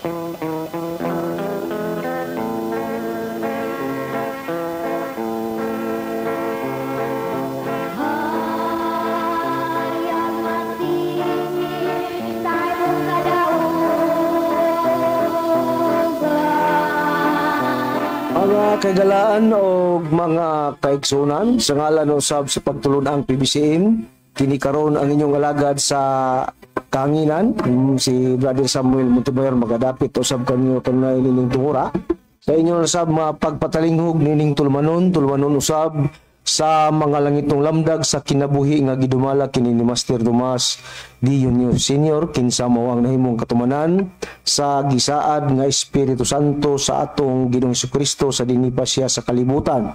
Mga kagalaan o mga kaigsunan, sa ngalan usab sa pagtulunang PBCM, kini karon ang inyong alagad sa kanginan, si Brother Samuel Montebayor magadapit usab kanyo tunay nining tungura. Sa inyo usab mga pagpatalinghog nining tulmanon usab sa mga langitong lamdag sa kinabuhi nga gidumala kini ni Master Tomas D. Junior Senior kinsa mao ang nahimong katumanan sa gisaad nga Espiritu Santo sa atong Ginoong Jesucristo sa dinhi pa siya sa kalibutan.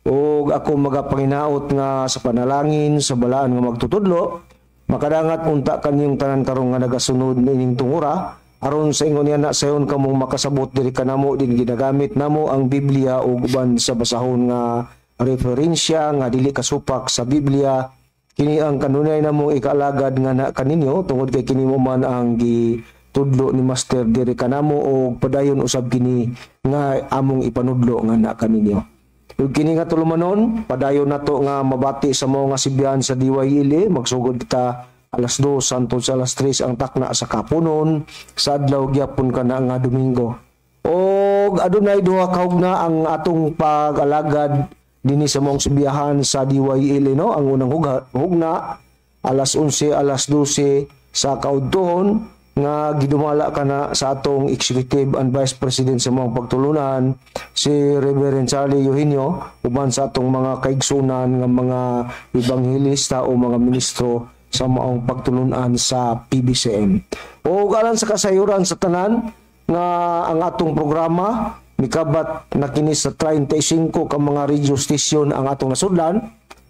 Ug ako magapanginaot nga sa panalangin sa balaan nga magtutudlo makadangat unta kanyong tanan karon nga nagasunod nining tungura aron sa ingon niya na sayon kamong makasabot diri kanamo din ginagamit namo ang Biblia ug uban sa basahon nga referensya nga dili kasupak sa Biblia. Kini ang kanunay namong ikaalagad nga na kaninyo tungod kay kini mo man ang gitudlo ni Master diri kanamo o padayon usab kini nga among ipanudlo nga na kaninyo. Ug kini nga tulumanon padayon nato nga mabati sa mga sibiyan sa DYL magsugod kita alas 2 hangtod sa alas 3 ang takna sa kapunon sa adlaw gyapon kana nga Domingo. Og adunay duha ka hugna ang atong pag-alagad dinhi sa mong sibiyahan sa DYL no. Ang unang hugna alas 11 alas 12 sa kaudtohon nga gidumala kana sa atong Executive and Vice President sa mga pagtulunan si Reverend Charlie Eugenio uban sa atong mga kaigsunan nga mga ebanghelista o mga ministro sa maong pagtulunan sa PBCM. O alang sa kasayuran sa tanan nga ang atong programa mikabat na kini sa 35 ka mga radio station ang atong nasudlan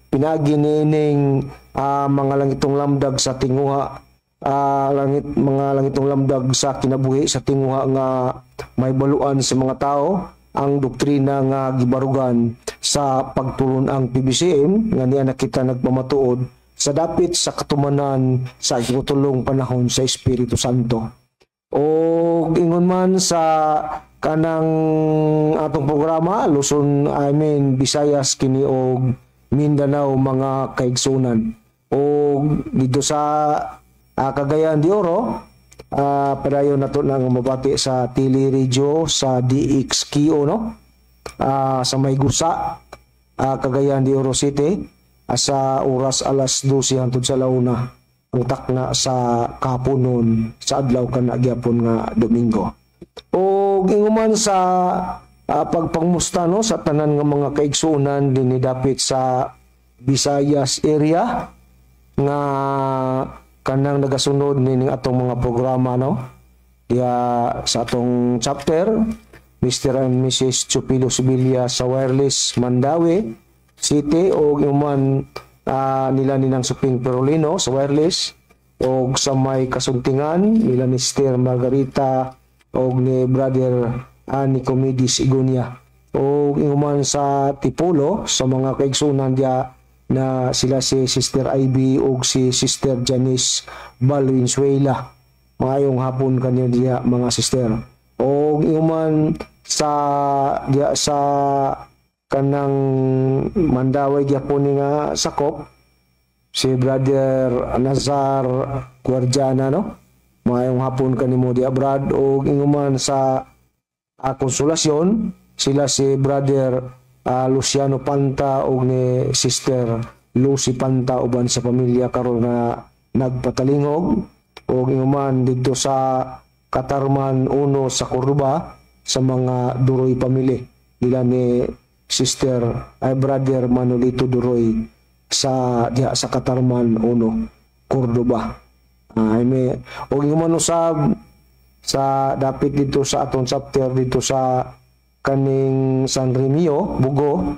pinagi nining mga langitong lamdag sa tinguha mga langitong lamdag sa kinabuhi sa tinguha nga may baluan sa mga tao ang doktrina nga gibarugan sa pagtulon ang PBCM nga niya nakita nagpamatuod sa dapit sa katumanan sa igutulong panahon sa Espiritu Santo. O ingon man sa kanang atong programa Luzon, Visayas kini og Mindanao mga kaigsunan. O dito sa Cagayan de Oro padayon nato nang mabati sa Tili Radio sa DXKO no. Sa Maygusa Cagayan de Oro City sa oras alas 12 hangtod sa launa ang takna sa kapunon sa adlaw kana gyapon nga Domingo. O ginguman sa pagpangmusta no sa tanan nga mga kaigsunan dinhi dapit sa Visayas area nga kanang nagasunod nining atong mga programa no diya sa atong chapter Mr. and Mrs. Chupilo Sibilia sa Wireless Mandawi City o ginguman nila ninang Suping Perolino sa Wireless o sa may kasuntingan nila ni Sister Margarita o ni Brother Nicomedis Igunia o inguman sa Tipolo sa mga kaigsunan dia na sila si Sister Ivy o si Sister Janice Valenzuela. Mayong hapon kanyo dia mga sister. O inguman sa dia sa kanang Mandaway gyapon nga sakop si Brother Nazar Guardiana no. Mayong hapon kanimo di Brad o inguman sa Konsolasyon sila si Brother Luciano Panta o ni Sister Lucy Panta uban sa pamilya karon na nagpatalingog o inguman dito sa Katarman 1 sa Cordoba sa mga Duroy pamilya nila ni Sister Brother Manolito Duroy sa Katarman 1 Cordoba. O inguman usab sa dapit dito sa atong chapter dito sa kaning San Remio Bugo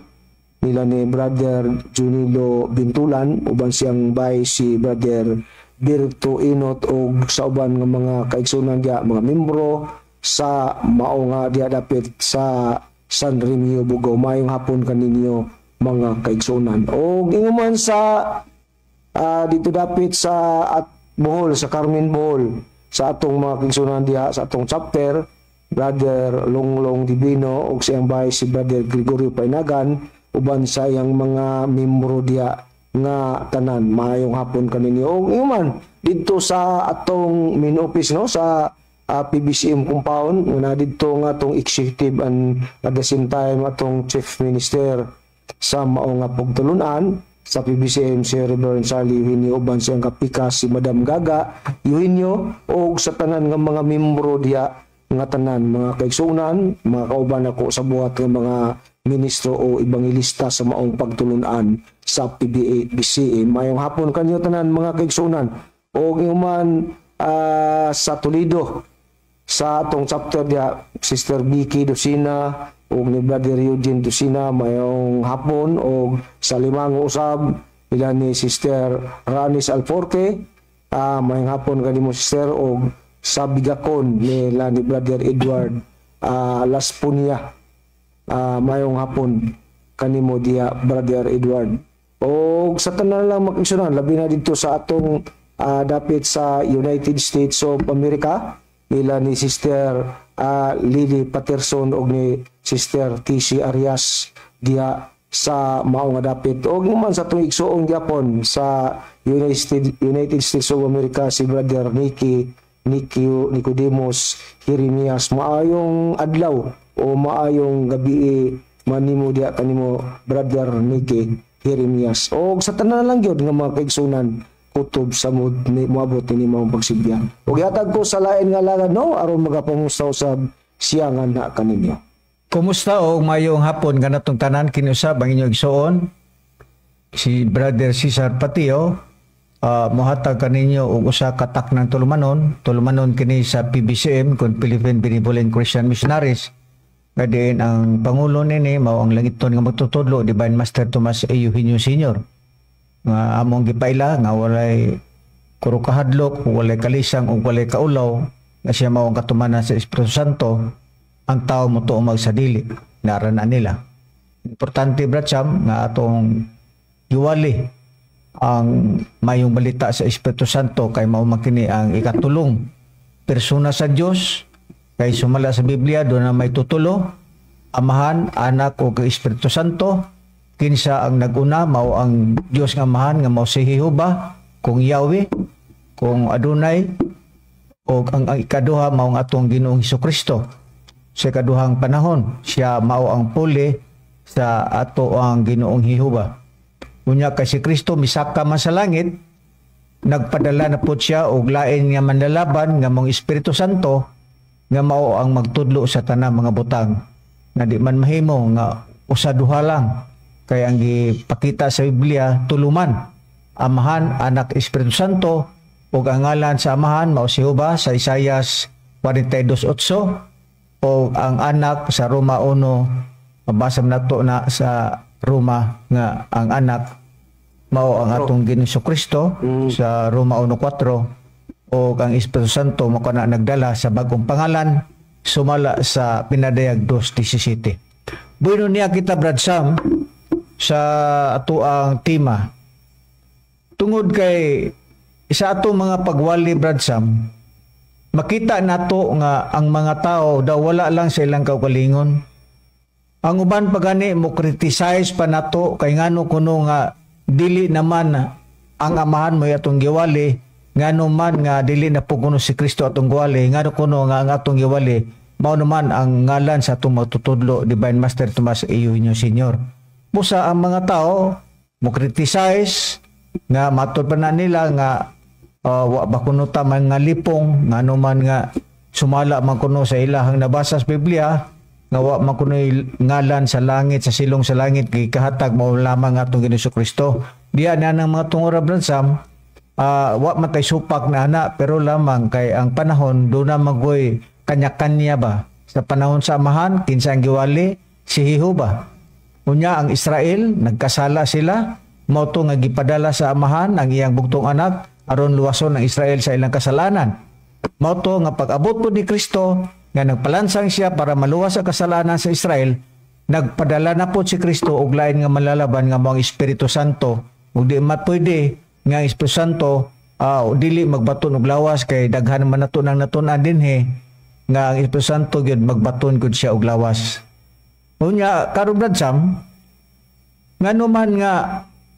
nila ni Brother Junilo Bintulan uban siyang bay si Brother Birto Inot o sa uban nga mga kaigsunan dia mga membro sa mao nga dia dapit sa San Remio Bugo. Mayong hapon kaninyo mga kaigsunan. O inguman sa dito dapit sa at Bohol sa Carmen Bohol sa atong mga kigsunan diha sa atong chapter, Brother Longlong Divino ug sa iyang bahay si Brother Gregorio Painagan uban sa iyang mga membro diha nga tanan. Maayong hapon kaninyo. Og man didto sa atong main office no sa PBCM compound una didto nga atong executive and at the same time atong chief minister sa mao nga pagtulunan sa PBCM si Reverend Charlie Eugenio uban sa iyang kapika si Madam Gaga Eugenio og sa tanan nga mga membro diha nga tanan mga kaigsunan, mga kauban ako sa buhat ng mga ministro o ebanghelista sa maong pagtulunan sa PBCM. Mayong hapon kanyo tanan mga kaigsunan o human sa Toledo sa atong chapter dia Sister Vicky Dosina o ni Brother Eugene Dosina mayong hapon o sa limang usab ila ni Sister Ranis Alforte mayong hapon kanimo Sister o sa Bigakon nila ni Brother Edward Las Punya mayong hapon kanimo dia Brother Edward o sa tanan lang makigsunan labi na dito sa atong dapit sa United States of America nila ni Sister Lily Patterson o ni Sister Casey Arias diha sa mao nga dapit o man sa atong igsuong Japon sa United States of America si Brother Nicodemus Jeremias. Maayong adlaw o maayong gabi manimo diha kanimo Brother Nicky Jeremias o sa tanan lang gyud nga mga kaigsunan kutob sa moabot ni mao pagsibyan. Ug yatag ko sa lain nga langad no aron magapamustaw sa siyangan na kaninyo. Kumusta o mayong hapon ganatong tanan kinusab ang inyong igsuon si Brother Cesar Patio mohatag kaninyo og usa ka taknang tulumanon kini sa PBCM kun Philippine Benevolent Christian Missionaries nga diin ang pangulo nini mao ang langiton nga magtutudlo Divine Master Tomas A. Eugenio Sr. nga among gipaila nga walay kurukahadlok, walay kalisang ug walay kaulaw nga siya mao ang katumanan sa Espiritu Santo ang tao mo tuo magsadili narana nila. Importante Bracham nga atong giwali ang mayong balita sa Espiritu Santo kay mao makini ang ikatulong persona sa Dios kay sumala sa Biblia do na may tutulo Amahan, Anak ug Espiritu Santo. Kinsa ang naguna mao ang Dios nga Amahan nga mao si Jehova kung Yahweh kung Adonai o ang ikaduha mao ang atong Ginoong Hesukristo. Sa ikaduhang panahon siya mao ang puli sa ato ang Ginoong Jehova. Unya kay si Kristo misaka man sa langit nagpadala na pud siya og lain nga manlalaban nga mong Espiritu Santo nga mao ang magtudlo sa tanang mga butang nga di man mahimo nga usa duha lang. Kaya ang gipakita sa Biblia, tuluman, Amahan, Anak, Espiritu Santo, o ang ngalan sa Amahan, mao si Jehova sa Isaias 42:8, o ang Anak sa Roma 1, mabasa nato na sa Roma nga ang Anak, mao ang atong Ginoong Kristo sa Roma 1:4, o ang Espiritu Santo mao kana nagdala sa bagong pangalan, sumala sa Pinadayag 2:17. Bueno niya kita Brad Sam, sa ato ang tema tungod kay isa ato mga pagwali Brad Sam makita nato nga ang mga tao daw wala lang sa ilang kaugalingon. Ang uban pagani mo criticize pa nato kay ngano kuno nga dili naman ang Amahan mo atong giwali ngano man nga dili na puguno si Kristo atong giwali ngano kuno nga ang atong giwali mao naman ang ngalan sa atong matutudlo Divine Master Tomas A. Eugenio Sr. Busa ang mga tao mo criticize nga matod pa na nila nga wa ba kuno ta man nga lipong ngano man nga sumala man kuno sa ilahang nabasa sa Biblia nga wa man kuno ngalan sa langit sa silong sa langit kay kahatag mao lamang atong Ginoong Kristo. Diya na nang mga tungora Bransam wa man tay supak na ana pero lamang kay ang panahon do na magoy kanya-kanya ba sa panahon sa Amahan kinsa ang giwali si Jehova. Unya ang Israel nagkasala sila mao to nga gipadala sa Amahan ang iyang bugtong anak aron luwason ang Israel sa ilang kasalanan. Mao to nga pag-abot po ni Kristo nga nagpalansang siya para maluwas ang kasalanan sa Israel, nagpadala na po si Kristo og lain nga malalaban nga mao ang Espiritu Santo. Ug di mapwede nga ang Espiritu Santo dili magbaton og lawas kay daghan man nato nang natun-an dinhi nga ang Espiritu Santo gyud magbaton gud siya og lawas. Unya karon Brad Sam, ngano man nga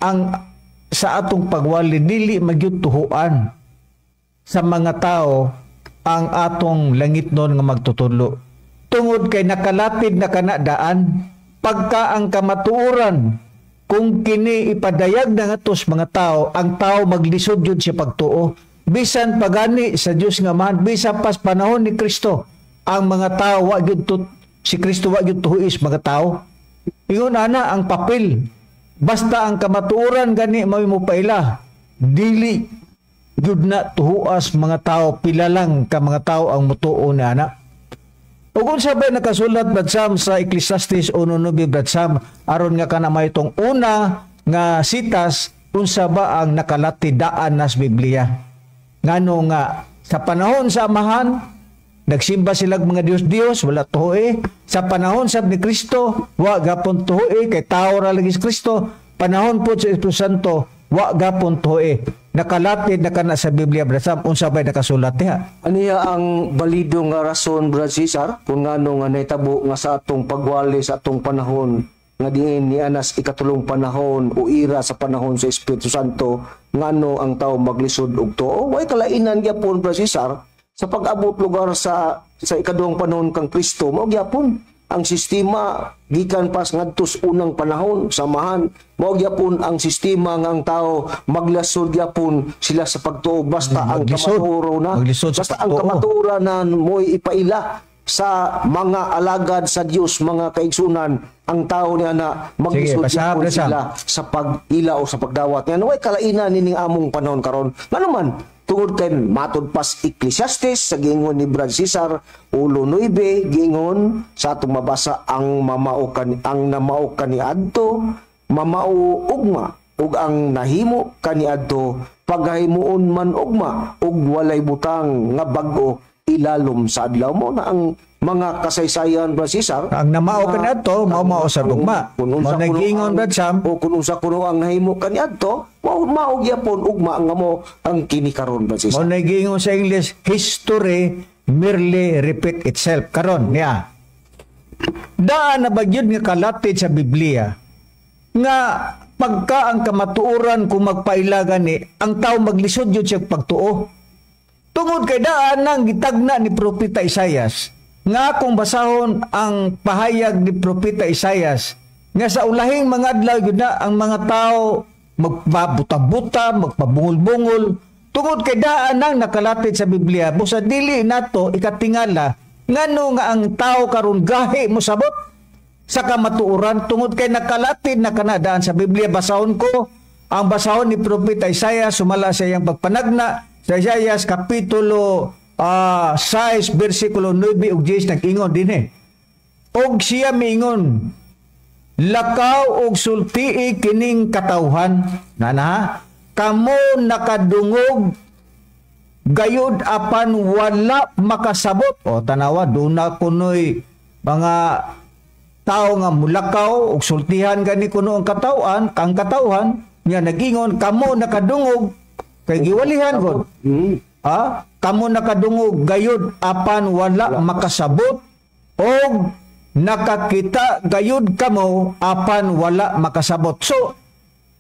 ang sa atong pagwali dili magyud tuhuan sa mga tao ang atong langitnon nga magtutulo. Tungod kay nakalapid na kanadaan pagka ang kamatuoran kung kini ipadayag na nga tos mga tao, ang tao maglisod yun siya pagtuo. Bisan pagani sa Diyos nga man, bisan pas panahon ni Kristo, ang mga tao, si Kristo wa yun tuhuis mga tao. Ingon ana ang papel. Basta ang kamatuoran gani may mo paila, dili yun na tuhuas mga tao, pila lang ka mga tao ang mutuo ni ana. O kung sabay nakasulat Brad Sam sa Ecclesiastes 1:9 Brad Sam, aron nga kana may itong una nga sitas unsa ba ang nakalatidaan nas Biblia. Ngano nga sa panahon sa amahan nagsimba sila mga Dios-Dios wala tuhoy. Sa panahon sa ni Kristo wa gapon tuhoy kay tao ra lagi si Kristo. Panahon po sa Espiritu Santo wa gapon tuhoy. Nakalatid na kana sa Biblia Brad Sam unsa bay nakasulat diha. Aniya ang balido nga rason Brad Cesar kung ngano nga nahitabo nga sa atong pagwali sa atong panahon nga diin ni anas ikatulong panahon o ira sa panahon sa Espiritu Santo ngano ang tao maglisod og tuo. Way kalainan gyapon Brad Cesar sa pag-abot lugar sa ikaduhang panahon kang Kristo mao gyapon ang sistema gikan pas ngadtos unang panahon samahan mao gyapon ang sistema nga ang tao maglasod gyapon sila sa pagtuo basta ang kamaturo na basta ang kamaturo na mo'y ipaila sa mga alagad sa Dios mga kaigsunan ang tao niya na maglisod gyapon sila sa pag-ila o sa pagdawat nga way kalainan nining among panahon karon ngano man tungod kay matud pas Ecclesiastes sa gingon ni Brad Cesar 1:9 gingon sa atong mabasa ang namao kaniadto mamao ugma ug ang nahimo kaniadto paghimuon man ugma ug walay butang nga bag-o ilalom sa adlaw mo na ang mga kasaysayan Brad Cesar ang namao kaniadto mao sa ugma mo nagingon Brad Sam o kung unsa kuno ang nahimo kaniadto mao gyapon ugma nga mo ang kini karon Brad Cesar mo nagingon sa English history merely repeat itself karon niya daan na bagyod nga kalatid sa Biblia nga pagka ang kamatuoran kung magpaila gani ang tao maglisod yun siya pagtuo tungod kay daan nang gitagna ni Propeta Isaias nga kung basahon ang pahayag ni Propeta Isaias nga sa ulahing mga adlaw yun na ang mga tao magpabuta-buta, magpabungol-bungol tungod kay daan nang nakalatid sa Biblia busa dili nato ikatingala ngano nga ang tao karon gahi mo sabot sa kamatuoran tungod kay nakalatid na kanadaan sa Biblia. Basahon ko ang basahon ni Propeta Isaias sumala sa iyang pagpanagna sa Isaias kapitulo 6 versikulo 9 ug 10 nag-ingon dinhi og siya miingon lakaw og sultii kining katawhan nana kamo nakadungog gayud apan wala makasabot o tanawa duna kunoy mga tao nga mulakaw og sultihan gani kuno ang katawhan nya nag-ingon kamo nakadungog kay giwalihan gud kamo nakadungog gayud apan wala makasabot og nakakita gayud kamo apan wala makasabot. So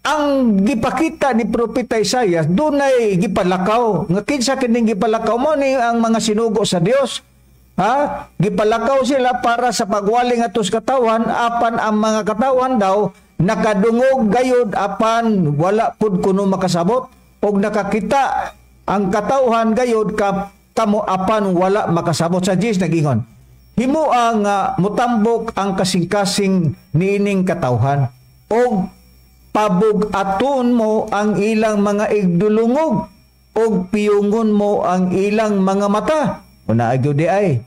ang gipakita ni Propeta Isaias dunay gipalakaw nga kinsa kining gipalakaw mo ni ang mga sinugo sa Dios gipalakaw sila para sa pagwali nga tos katawan apan ang mga katawan daw nakadungog gayud apan wala pud kuno makasabot og nakakita ang katawhan gayud kamo apan wala makasabot. Sa Diyos nagingon himo ang mutambok ang kasing-kasing niining katawhan og pabug-aton mo ang ilang mga igdulungog og piyungon mo ang ilang mga mata. Una gyud di ay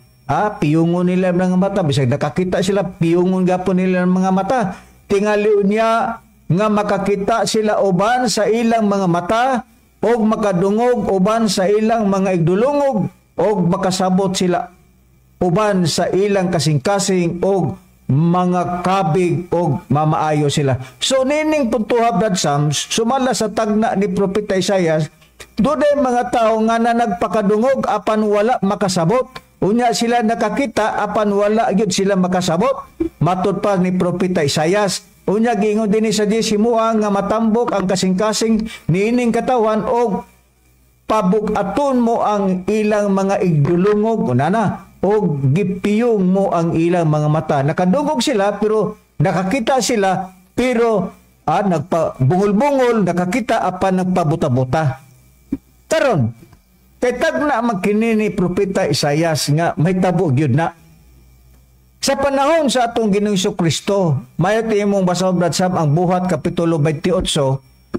piyungon nila ang mga mata bisag nakakita sila piyungon gapon nila ang mga mata. Tingali niya nga makakita sila uban sa ilang mga mata og makadungog uban sa ilang mga igdulungog og makasabot sila uban sa ilang kasing-kasing og mga kabig og mamaayo sila. So nining puntuha Brad Sam sumala sa tagna ni Propeta Isaias Dunay mga tao nga na nagpakadungog apan wala makasabot. Unya sila nakakita apan wala gyud sila makasabot. Matud pa ni propeta Isayas, unya giingon dinhi sa Disimuha nga matambok ang kasing-kasing niining katawan og pabug-aton mo ang ilang mga igdulungog unana og gipiyong mo ang ilang mga mata. Nakadungog sila pero nakakita sila pero nagpabungol-bungol, nakakita apan nagpabuta-buta. Karon, kay tagna magkini ni propeta Isayas nga may tabo gyud na. Sa panahon sa atong Ginoong Kristo, mayo imong basahon bratsam ang Buhat kapitulo 28,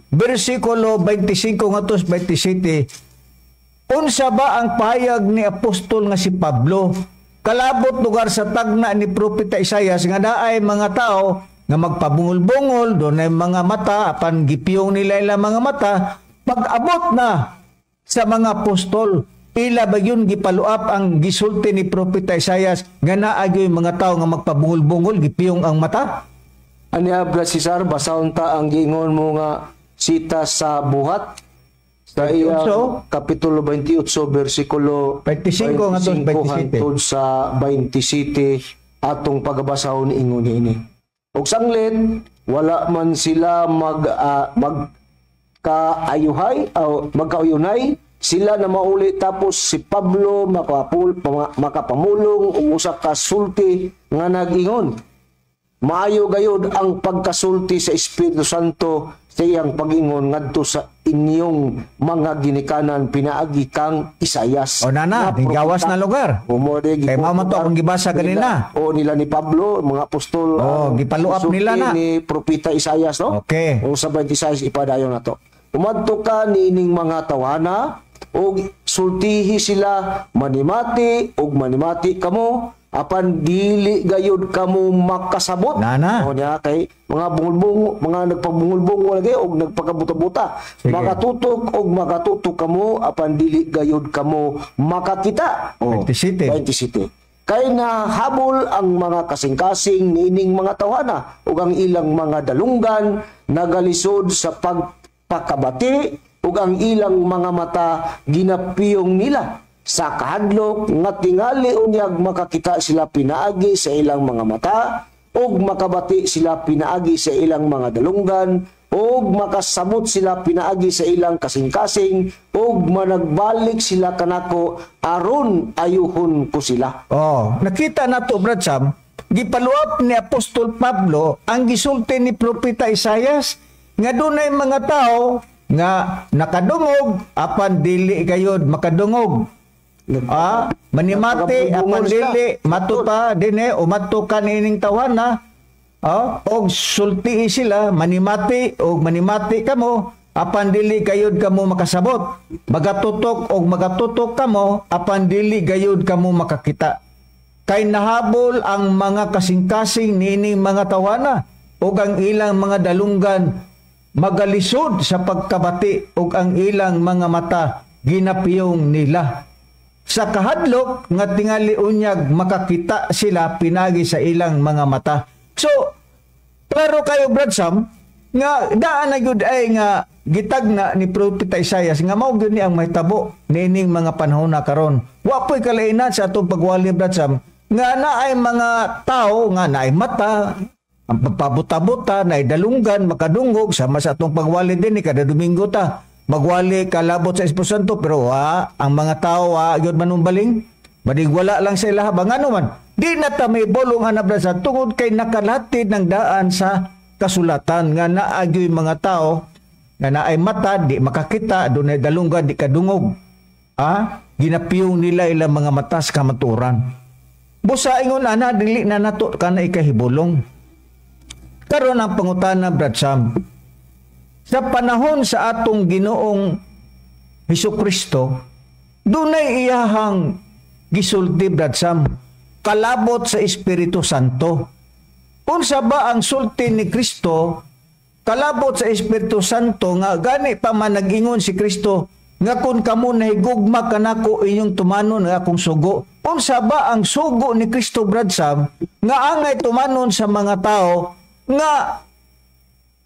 bersikulo 25 ngadto 27. Unsa ba ang pahayag ni apostol nga si Pablo? Kalabot lugar sa tagna ni propeta Isayas nga daay mga tao nga magpabungol-bungol, dunay mga mata apan gipiyong nila ilang mga mata. Pag-abot na sa mga apostol, ila ba yun gipaluap ang gisulti ni propeta Isayas nga naagyo yung mga tao nga magpabungol-bungol, gipiyong ang mata? Anya Brad Cesar, basahon ta ang giingon mo nga sita sa Buhat sa iyang kapitulo 28 bersikulo 25 hangtod sa 27 atong pagbasahon ingon ini. Og sanglit wala man sila magkaayunay sila na mauli tapos si Pablo makapamulong og usa ka sulti nga nag-ingon. Maayo gayud ang pagkasulti sa Espiritu Santo sa iyang pag-ingon ngadto sa inyong mga ginikanan pinaagi kang Isayas. O nana, gawas na lugar. Kay mao to akong gibasa kanina. O nila ni Pablo, mga apostol. Gipaluap nila na. Ni propeta Isayas, no? Okay. O sa 26 ipadayon na to. Umadto ka niining mga tawana og sultihi sila manimati og manimati kamo apan dili gayud kamo makasabot. Nana. O niya kay mga bungulbong, mga nagpabungulbong lagi og nagpakabuta-buta. Makatutok og makatutok kamo apan dili gayud kamo makakita. O 27. Kay nahabol ang mga kasing-kasing niining mga tawana ug ang ilang mga dalunggan nagalisod sa pagpakabati ug ang ilang mga mata ginapiyong nila. Sa kahadlok nga tingali unyag makakita sila pinaagi sa ilang mga mata ug makabati sila pinaagi sa ilang mga dalunggan ug makasabot sila pinaagi sa ilang kasing-kasing ug managbalik sila kanako aron ayuhon ko sila. Nakita nato Brad Sam, gipaluap ni Apostol Pablo ang gisulti ni propeta Isayas nga dunay mga tao nga nakadungog apan dili gayud makadungog. Manimati apan dili matuta dinhi umadto kanining tawana. Og sulti sila manimati og manimati kamo apan dili gayud kamo makasabot. Magatutok og magatutok kamo apan dili gayud kamo makakita. Kay nahabol ang mga kasing-kasing niining mga tawana og ang ilang mga dalunggan magalisod sa pagkabati ug ang ilang mga mata ginapiyong nila. Sa kahadlok nga tingali unyag makakita sila pinagi sa ilang mga mata. So, klaro kayo Brad Sam nga daan na gyud ay nga gitagna ni propeta Isayas nga mao gyud ni ang mahitabo niining mga panahon na karon. Wa poy kalainan sa atong pagwali Brad Sam nga naay mga tao nga naay mata, ang pagpabuta-buta, naay dalunggan, makadungog sama sa atong pagwali din kada Domingo ta. Magwali kalabot sa Espiritu Santo pero ang mga tao gyud manumbaling madigwala lang sa ilaha bangano man di na ta may bolong hanap sa tungod kay nakalatid ng daan sa kasulatan nga naagyoy mga tao nga naay mata di makakita dunay dalunggan di kadungog ginapiyong nila ilang mga mata sa kamaturan. Busa ingon ana dili na nato kana ikahibulong. Karon ang pangutana Brad Sam, sa panahon sa atong Ginoong Hesukristo, dunay iyahang gisulti Brad Sam, kalabot sa Espiritu Santo. Unsa ba ang sulti ni Kristo kalabot sa Espiritu Santo nga gani pa man nag-ingon si Kristo nga kun kamo nahigugma kanako inyong tumanon nga akong sugo. Unsa ba ang sugo ni Kristo Brad Sam nga angay tumanon sa mga tao nga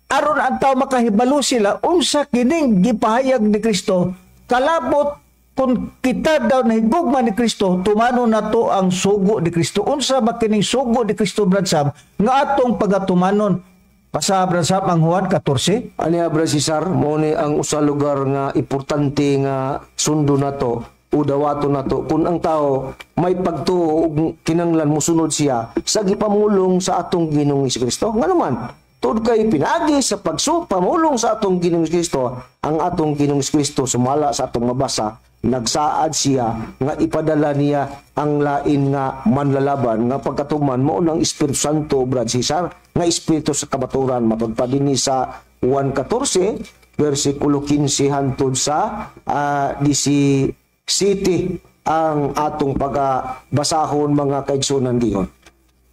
aron ang tao makahibalo sila unsa kining gipahayag ni Kristo kalabot kung kita daw nahigugma ni Kristo, tumano na to ang sugo ni Kristo. Unsa ba kining sugo ni Kristo, Brad Sam, nga atong pagatumanon? Pasa, Brad Sam, ang Juan 14? Aniya, Brad Cesar, mo ni ang usa lugar nga importante nga sundo na to, o dawato na to, kung ang tao may pagtuo ug kinanglan musunod siya sa gipamulong sa atong Ginoong Kristo. Nga naman, tod kay pinagi sa pamulong sa atong Ginoong Kristo, ang atong Ginoong Kristo sumala sa atong mabasa, nagsaad siya nga ipadala niya ang lain nga manlalaban nga pagkatuman mo ng Espiritu Santo, Brad Cesar, nga espiritu sa kabaturan, matod pa din sa Juan 14 versikulo 15 hangtod sa 17 ang atong pagbasahon, mga kaigsunan diyon.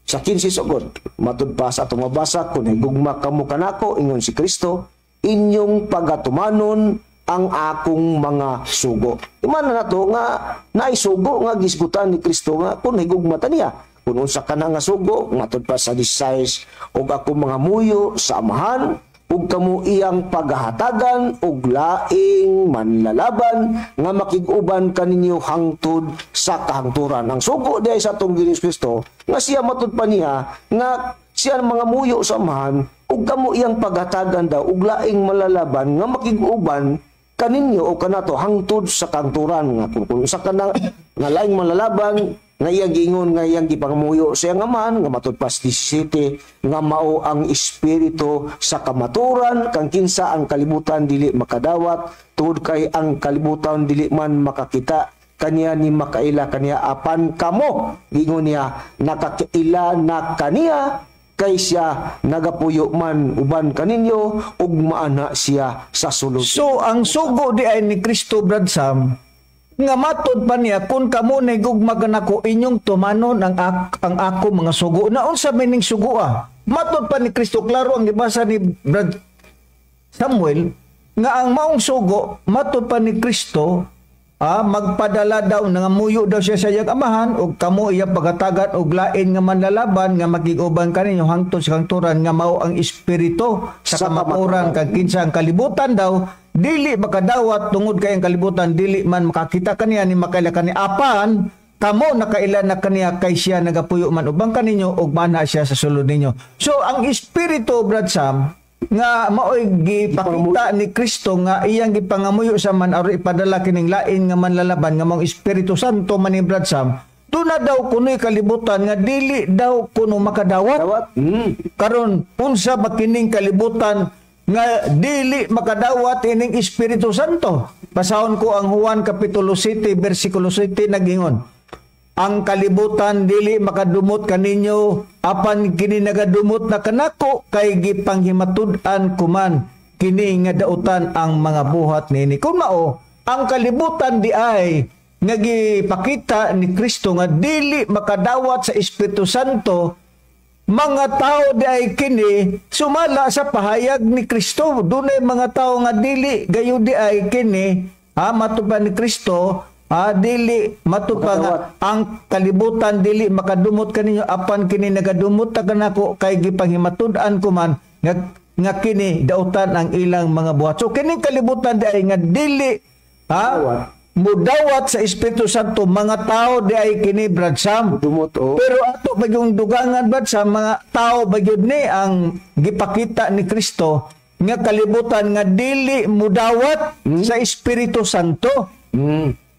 Sa 15 sugod, matud pa sa atong mabasa, kung higugma kamo kanako, ingon si Kristo, inyong pagatumanon ang akong mga sugo. Imana na to nga naisugo nga gisgutan ni Kristo nga kung higugmata niya. Kung unsa ka na nga sugo, matud pa sa 16, og ako mga muyo sa amahan, ug kamo iyang paghahatagan og laing manlalaban nga makig-uban kaninyo hangtod sa kahangturan. Ang sugo diay sa atong Ginoong Kristo nga siya matud pa niya nga siya mga muyo sa amahan, ug kamo iyang paghatagan daw og laing manlalaban nga makig-uban kaninyo o kanato hangtod sa kahangturan. Nga kung sa kana nga laing manlalaban nga iyang giingon nga iyang gipangamuyo sa iyang amahan, nga matud pa 17 nga mao ang espiritu sa kamaturan, kang kinsa ang kalibutan dili makadawat, tungod kay ang kalibutan dili man makakita kaniya ni makaila kaniya, apan kamo giingon niya nakakaila na kaniya kay siya nagapuyo man uban kaninyo ug maana siya sa sulod. So ang sugo di ay ni Kristo, Brad Sam, nga matod pa niya, kung kamo nahigugma kanako, inyong tumanon ang ako mga sugo. Naon sa meaning sugo matod pa ni Kristo, klaro ang gibasa ni Brad Samuel nga ang maong sugo matod pa ni Kristo, magpadala daw nga muyo daw siya sa iyang amahan, ug kamo iya pagatagan og lain nga manlalaban nga makig-uban kaninyo hangtod sa kahangturan, nga mao ang espiritu sa kamaturan, kag kinsa ang kalibutan daw dili makadawat, tungod kay ang kalibutan dili man makakita kaniya ni makaila kani, apan kamo nakaila na kaniya kay siya nagapuyo man ubang kaninyo ug mana siya sa sulod ninyo. So ang espiritu, Brad Sam, nga maoy gipakita ni Kristo nga iyang gipangamuyo sa man aron ipadala kining lain nga manlalaban nga mong Espiritu Santo man ni Brad Sam, doon na daw kuno'y kalibutan nga dili daw kuno makadawat. Karon unsa makining kalibutan nga dili makadawat ining Espiritu Santo? Basahon ko ang Juan kapitulo 7 bersikulo 7 nagingon, ang kalibutan dili makadumot kaninyo, apan kini nagadumot na kanako, kay gipanghimatud-an kuman kini nga dautan ang mga buhat nini. Kung mao ang kalibutan di ay nga gipakita ni Kristo nga dili makadawat sa Espiritu Santo, mga tao di ay kini sumala sa pahayag ni Kristo. Dunay mga tao nga dili gayo di ay kini matupan ni Kristo, dili matupa nga ang kalibutan dili makadumot kaninyo, apan kini nagadumot ta kanako, kay gipanghimatud-an ko man nga kini dautan ang ilang mga buhat. So kining kalibutan di ay nga dili mudawat sa Espiritu Santo, mga tao di ay kini, Brad Sam. Pero ato bagyong dugangan, Brad Sam, mga tao bagyod ni ang gipakita ni Kristo nga kalibutan nga dili mudawat sa Espiritu Santo.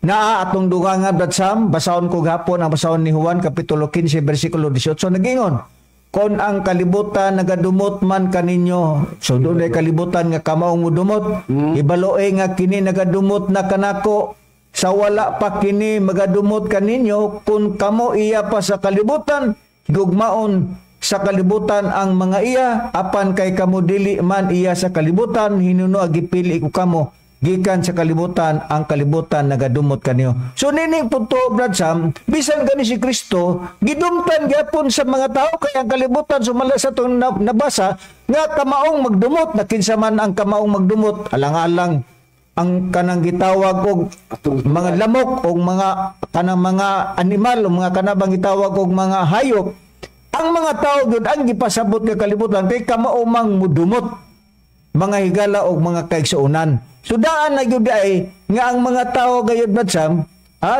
Na atong dugangan, Brad Sam, basahon ko gapon ang basahon ni Juan kapitulo 15 bersikulo 18 nagingon, kon ang kalibutan nagadumot man kaninyo, so doon ay kalibutan nga kamaong mudumot, ibaloe nga kini nagadumot na kanako, sa wala pa kini magadumot kaninyo, kun kamo iya pa sa kalibutan, gugmaon sa kalibutan ang mga iya, apan kay kamo dili man iya sa kalibutan, hinuno agipili ko kamo gikan sa kalibutan, ang kalibutan nagadumot kanyo. So nining punto, Brad Sam, bisan gani si Kristo gidumtan gyapon sa mga tao, kay ang kalibutan sumala sa itong nabasa nga kamaong magdumot, na kinsa man ang kamaong magdumot, alang-alang ang kanang gitawag og mga lamok o mga kanang mga animal o mga kanabang gitawag og mga hayop. Ang mga tao gyud ang gipasabot nga kalibutan kay kamaumang mudumot, mga higala o mga kaigsuonan. So daan na gyud ay nga ang mga tao gayud Brad Sam,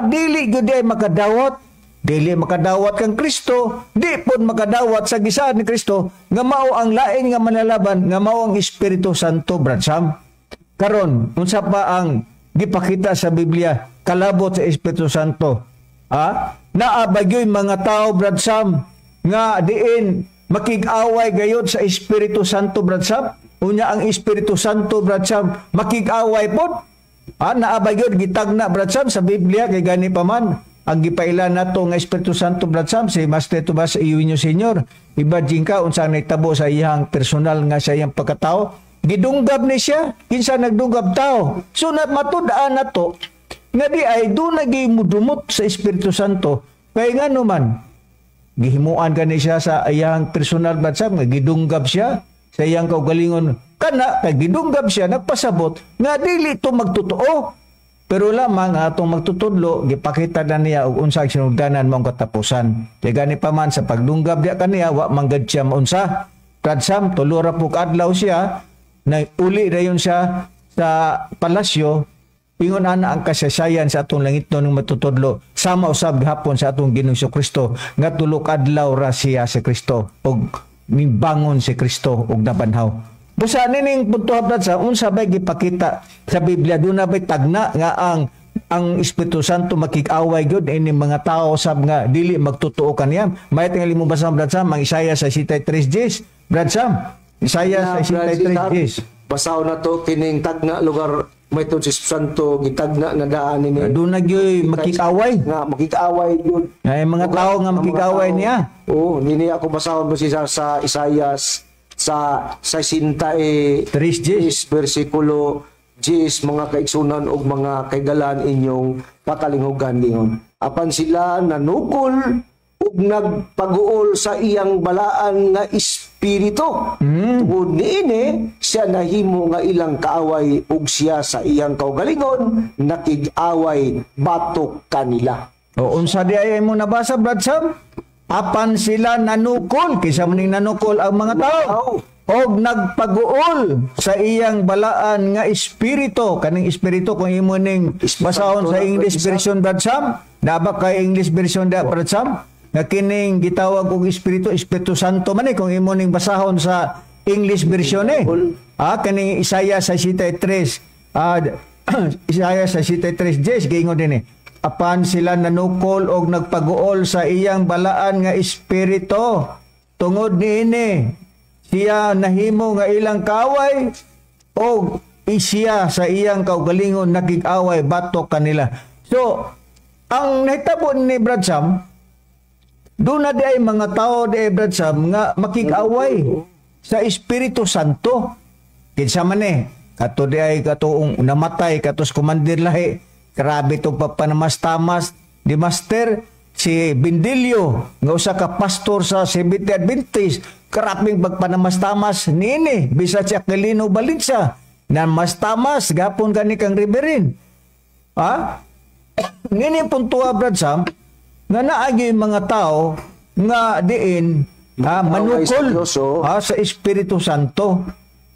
dili gyud ay makadawat, dili makadawat kang Kristo, di pud makadawat sa gisaan ni Kristo nga mao ang lain nga manalaban, nga mao ang Espiritu Santo Brad Sam. Karon unsa pa ang gipakita sa Biblia kalabot sa Espiritu Santo? Naabagyoy mga tao Brad Sam nga diin makig-away gayud sa Espiritu Santo Brad Sam. Unya ang Espiritu Santo Brad Sam makig-away pod. Naabay gyud gitagna Brad Sam sa Biblia kay gani pa man ang gipailan nato nga Espiritu Santo Brad Sam si Master Tomas Iwinyo Senior. Imagine ka unsa nahitabo sa iyang personal nga sa iyang pagkatao. Gidunggab ni siya, kinsa nagdunggab tao. So matud-an nato nga di ay do nagimudumot sa Espiritu Santo kay ngano man gihimuan gani siya sa iyang personal Brad Sam nga gidunggab siya sa iyang kaugalingon kana kay gidunggab siya nagpasabot nga dili to magtotoo pero lamang atong magtutudlo gipakita na niya og unsa ang sinugdanan mong katapusan kay gani pa man sa pagdunggab diya kaniya wa manggad siya maunsa Brad Sam tulo ra pug adlaw siya na uli dayon siya sa palasyo ingon ana ang kasaysayan sa atong langitnon ng matutudlo sama usab gihapon sa atong Ginoong Kristo nga tulo ka adlaw ra siya si Kristo og mibangon si Kristo og nabanhaw. Busa nining punto Brad Sam unsa bay gipakita sa Biblia do na bay tagna nga ang Espiritu Santo makig-away gyud ini mga tao sab nga dili magtotoo kaniya. May tingali mo basa Brad Sam ang Isaiah 63:10 Brad Sam. Isaiah 63:10. Basaw na to kining tagna lugar may to si Santo gitagna nga daan ni do na gyud makig-away nga makig-away gyud ay mga tao nga makig-away niya. Nini ako basahon mo siya sa Isaias sa 63 versikulo 10 mga kaigsunan og mga kaigalan inyong patalinghugan gingon. Apan sila nanukol ug nagpaguol sa iyang balaan nga espiritu. Tungod niini siya nahimo nga ilang kaaway ug siya sa iyang kaugalingon nakig-away batok kanila. Unsa di ay mo nabasa Brad Sam? Apan sila nanukol kaysa maning nanukol ang mga tao og nagpaguol sa iyang balaan nga espiritu. Kaning espiritu kung imo ning basahon sa English version Brad Sam, naba kay English version da Brad Sam nga kining gitawag og Espiritu Santo man kung imo ning basahon sa English version kaning Isaiah 63 Isaiah 63:10 giingon dinhi apan sila nanukol og nagpaguol sa iyang balaan nga espiritu tungod niini siya nahimo nga ilang kaway og isiya sa iyang kaugalingon nakig-away batok kanila. So ang nahitabo ni Brad Sam doon na di ay mga tao di ay Brad Sam nga makig-away sa Espiritu Santo. Kinsa man kato di ay katoong namatay katos kumandir lahi. Grabe to papanamas-tamas di Master si Bindilyo nga usa ka pastor sa Seventh-day Adventist. Karaping pagpanamas-tamas niini bisa si Aquilino Balinsa na mas-tamas gapon gani kang Riberin. Nini puntua Brad Sam nga naagi mga tao nga diin manukol sa Espiritu Santo.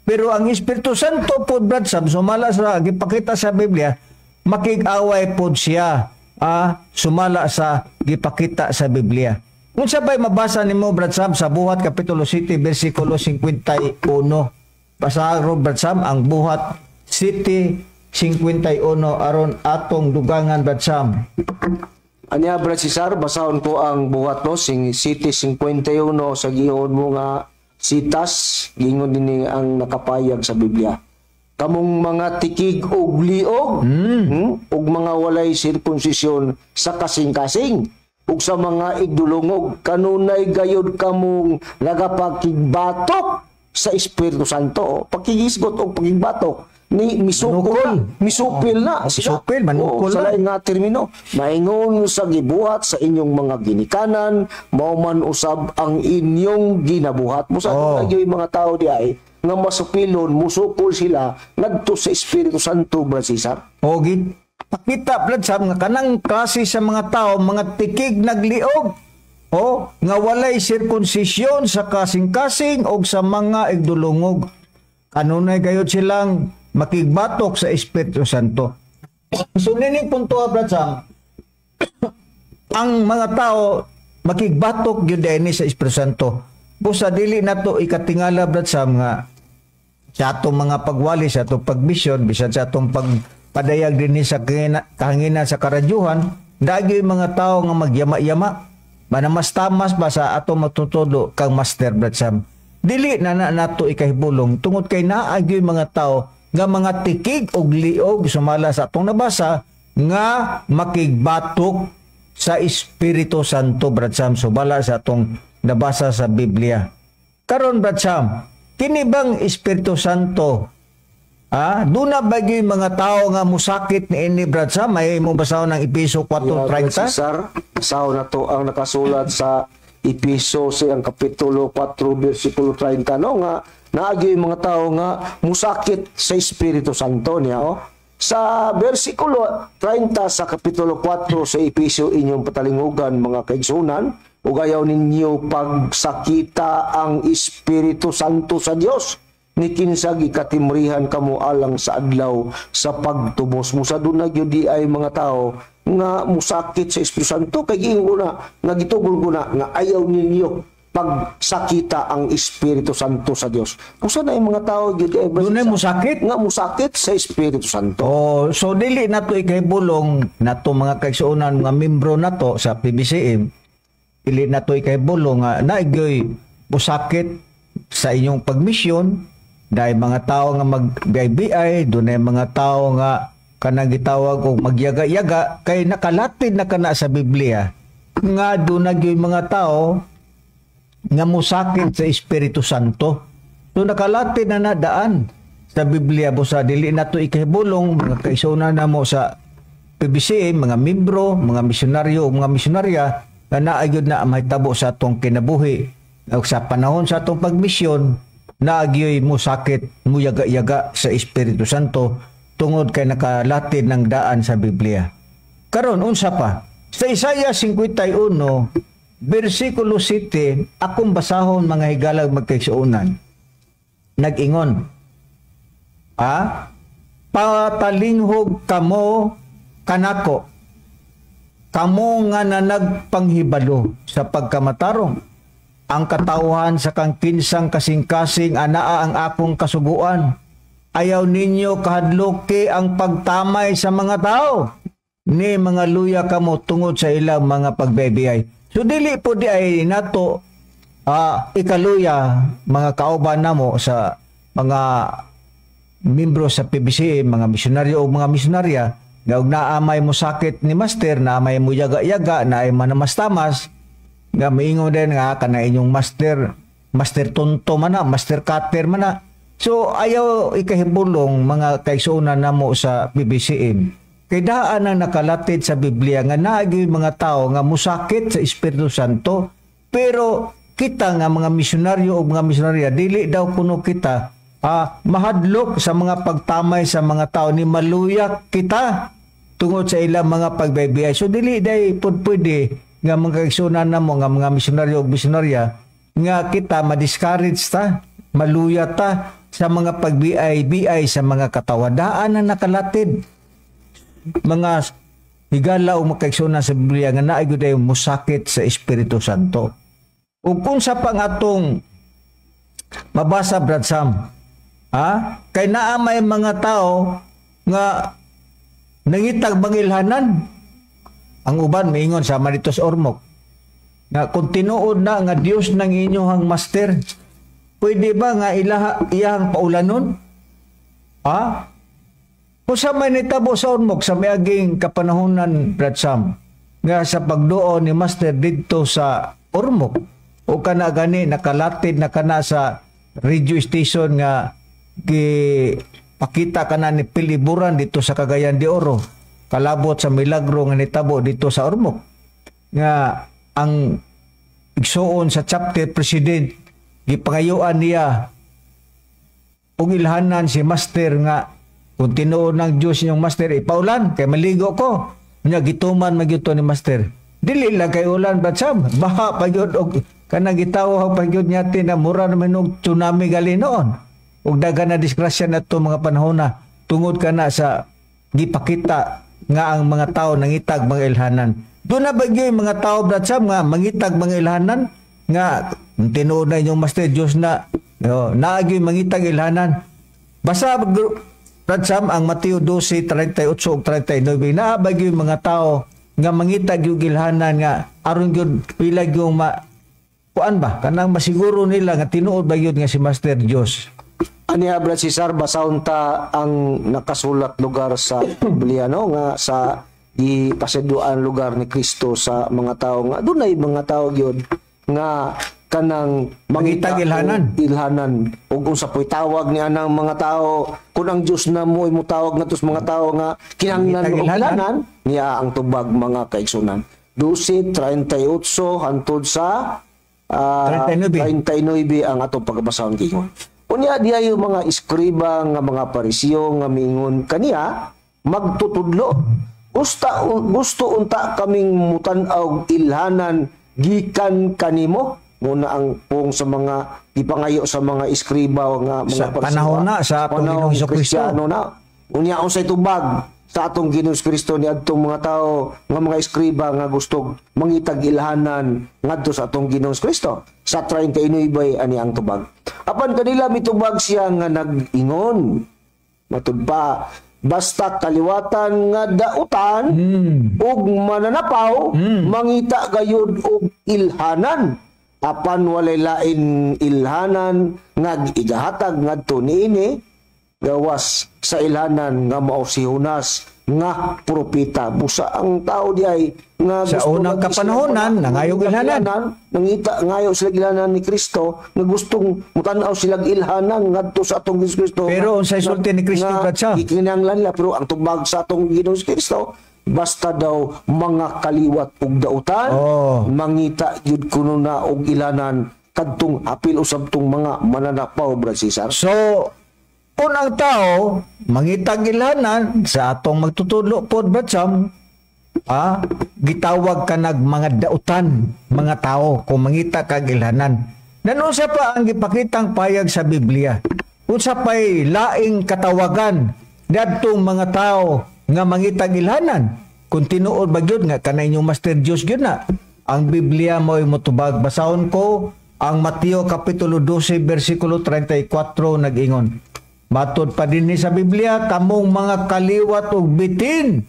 Pero ang Espiritu Santo po Brad Sam sumala sa gipakita sa Biblia makig-away po siya sumala sa gipakita sa Biblia. Kung sabay mabasa nimo Brad Sam sa Buhat Kapitulo 7 versikulo 51. Basa ro Brad Sam ang Buhat 7:51 aron atong dugangan Brad Sam. Anya Brad Cesar, basahon ko ang buhat no sing City 51 sa giingon mo nga sitas gingon dinhi ang nakapayag sa Biblia. Kamong mga tikig og liog ug mga walay sirkunsisyon sa kasing-kasing ug sa mga igdulungog kanunay gayud kamong nagapakigbatok sa Espiritu Santo. Pakigisgot og pagigbatok ni misupil na sila. Manukol sa lain nga termino, maingon sa gibuhat sa inyong mga ginikanan, mao man usab ang inyong ginabuhat. Musa yung mga tao di ay nga masupilon, musupol sila ngadto sa Espiritu Santo, Brad Cesar. Pakita Brad Sam nga kanang klase sa mga tao, mga tikig nagliog. Nga walay sirkunsisyon sa kasing-kasing o sa mga igdulungog. Kanunay gayud silang makigbatok sa Espiritu Santo. So nining punto Brad Sam, ang mga tao makigbatok gyud dinhi sa Espiritu Santo. Busa dili nato ikatingala Brad Sam nga sa atong mga pagwali, sa atong pagmission, bisan sa atong pagpadayag dinhi sa kahanginan sa karadyuhan, dagi mga tao nga magyama-yama, manamas-tamas ba sa atong matutudo kang Master Brad Sam. Dili na nato ikahibulong tungod kay naagi mga tao nga mga tikig og liog sumala sa atong nabasa nga makigbatok sa Espiritu Santo Brad Sam subala sa atong nabasa sa Biblia. Karon Brad Sam, kini bang Espiritu Santo doon na bagay mga tao nga musakit ni ini Brad Sam? May mo basahon ng Episo 4:30? Sir, basaho na to ang nakasulat sa Episo ang kapitulo 4 versikulo 30 no nga naagi mga tao nga musakit sa Espiritu Santo niya Sa versikulo 30 sa kapitulo 4 sa Episo inyong patalingugan mga kaigsunan, ug ayaw ninyo pagsakita ang Espiritu Santo sa Dios ni kinsag ikatimrihan kamo alang sa adlaw sa pagtubos mo sa dunay gyud di ay mga tao nga musakit sa Espiritu Santo kay giingon na nga gitugol ko na nga ayaw ninyo pagsakita ang Espiritu Santo sa Dios. Usa na yung mga tao gyud ay dunay musakit nga musakit sa Espiritu Santo. So dili nato ikahibulong nato mga kaigsuonan nga membro nato sa PBCM, dili nato ikahibulong nga naigyoy musakit sa inyong pagmisyon. Dahil mga tao nga mag-BI, doon ay mga tao nga kanang gitawag o magyaga-yaga, kay nakalatid na kana sa Biblia, nga doon yung mga tao nga musakit sa Espiritu Santo. So nakalatid na nadaan sa Biblia, busa dili na to ikahibulong, mga kaisunan na mo sa PBC, mga membro, mga misyonaryo o mga misyonarya, na naayod na mahitabo sa atong kinabuhi. O sa panahon sa atong pagmisyon, naagyoy mo sakit, mo yaga-yaga sa Espiritu Santo tungod kay nakalatid ng daan sa Biblia. Karon unsa pa? Sa Isaiah 51, versikulo 7, akong basahon mga higalag magkaigsuonan. Nag-ingon, patalinghog kamo kanako, kamo nga na nagpanghibalo sa pagkamatarong. Ang katauhan sa kang kinsang kasing-kasing anaa ang akong kasuguan. Ayaw ninyo kahadloki ang pagtamay sa mga tao. Ni mga luya kamo tungod sa ilang mga pagbebiyay. So dili po di ay nato ikaluya mga kauban namo sa mga membro sa PBC, mga misyonaryo o mga misyonarya nga naamay mo sakit ni Master, naamay mo yaga-yaga, naay manamas-tamas, nga maingon din nga kana inyong master tonto man na, master cutter man na. So ayaw ikahibulong mga kaigsuonan namo sa BBCM. Kay daan ang nakalatid sa Biblia nga naagi mga tao nga musakit sa Espiritu Santo, pero kita nga mga misyonaryo o mga misyonarya dili daw kuno kita mahadlok sa mga pagtamay sa mga tao ni maluyak kita tungod sa ilang mga pagbibiyay. So dili day pwede nga mga kaigsuonan namo nga mga misyonaryo o misyonarya nga kita ma-discourage ta, maluya ta sa mga pagbiay sa mga katawadaan na nakalatid. Mga higala o mga kaigsuonan sa Biblia nga naay gyud musakit sa Espiritu Santo. Ug kung sa pang atong mabasa Brad Sam, kay naa may mga tao nga nangitag bangilhanan. Ang uban miingon sa Maritos Ormoc na kung tinuod na nga Dios ng inyong master, pwede ba nga iyang paulanon? Kung sa may nitabo sa Ormoc sa miaging kapanahonan Brad Sam, nga sa pagduo ni Master dito sa Ormoc, o kana gani nakalatid na kana sa radio station nga pakita kana ni Piliburan dito sa Cagayan de Oro, kalabot sa milagro nga nitabo dito sa Ormoc, nga ang igsuon sa chapter president gipangayuan niya ug ilhanan si Master nga kung tinuod ng Diyos yung Master ipaulan kay maligo ko nya gituman magyuto ni Master dili lang kay ulan Brad Sam, baha pagyud og kanang gitawo pagyud nyati na mura naman og tsunami gali noon ug daghan na disgrasya nato mga panahon na tungod ka na sa gipakita nga ang mga tao nangitag mga ilhanan. Doon na bagyo yung mga tao, Brad Sam, nga mangitag mga ilhanan, nga tinuod na inyong Master Diyos na naagyo yung mangitag ilhanan. Basta, Brad Sam, ang Mateo 12:38 ug 39, naabagyo yung mga tao nga mangitag yung ilhanan nga aron gyud pilag yung kuan ba kanang masiguro nila nga tinuod ba yun nga si Master Diyos. Aniha, Brad Cesar, basahon ta ang nakasulat lugar sa Biblia, no? Nga sa ipasiduan lugar ni Kristo sa mga tao nga dunay mga tao gyud nga kanang mangitag ilhanan ug unsa po'y tawag ni anang mga tao kun ang Dios na mo tawag ngadto sa mga tao nga kinahanglan og ilhanan niya ang tubag mga kaigsunan. 12:38 hantod sa 39 ang atong pagbasahon gigon. Unya diya yung mga iskriba nga mga parisiyo nga miingon kaniya magtutudlo. Gusto unta kaming mutan-aw ilhanan gikan kanimo muna ang pong sa mga ipangayo sa mga iskriba nga mga panahon na sa atong Ginoong Kristo na unya unsay tubag sa atong Ginoong Kristo ni adtong mga tao nga mga iskriba nga gusto mangitag ilhanan ngadto sa atong Ginoong Kristo sa 39 ani ang tubag. Apan kanila mitubag siya nga nag-ingon matud pa basta kaliwatan nga dautan ug mananapaw mangita gayud og ilhanan apan walay lain ilhanan nga igahatag ngadto niini gawas sa ilhanan nga mao si Jonas nga propeta. Busa ang tao di ay nga sa unang kapanahonan nangayog ilhanan nangita ngayo sila ilhanan ni Kristo nga gustong mutanaw sila ilhanan ngadto sa atong Ginoong Kristo. Pero unsay sulti ni Kristo Brad? Ikinahanglan nila pero ang tubag sa atong Ginoong Kristo basta daw mga kaliwat ug dautan mangita gyud kuno na og ilhanan kadtong apil usab tong mga mananapaw, Brad Cesar. So unang tao mangitag ilhanan sa atong magtutudlo pod, Brad Sam, gitawag ka nag mga dautan mga tao kung mangita kag ilhanan. Nanunsa pa ang gipakitang payag sa Biblia? Unsa pay laing katawagan dadtong mga tao nga mangitag ilhanan? Kung tinuod ba gyud nga kanay inyong Master Diyos gyud na ang Biblia mo'y motubag. Basahon ko ang Mateo kapitulo 12 bersikulo 34 nag-ingon. Matod pa dinhi sa Biblia kamong mga kaliwat ug bitin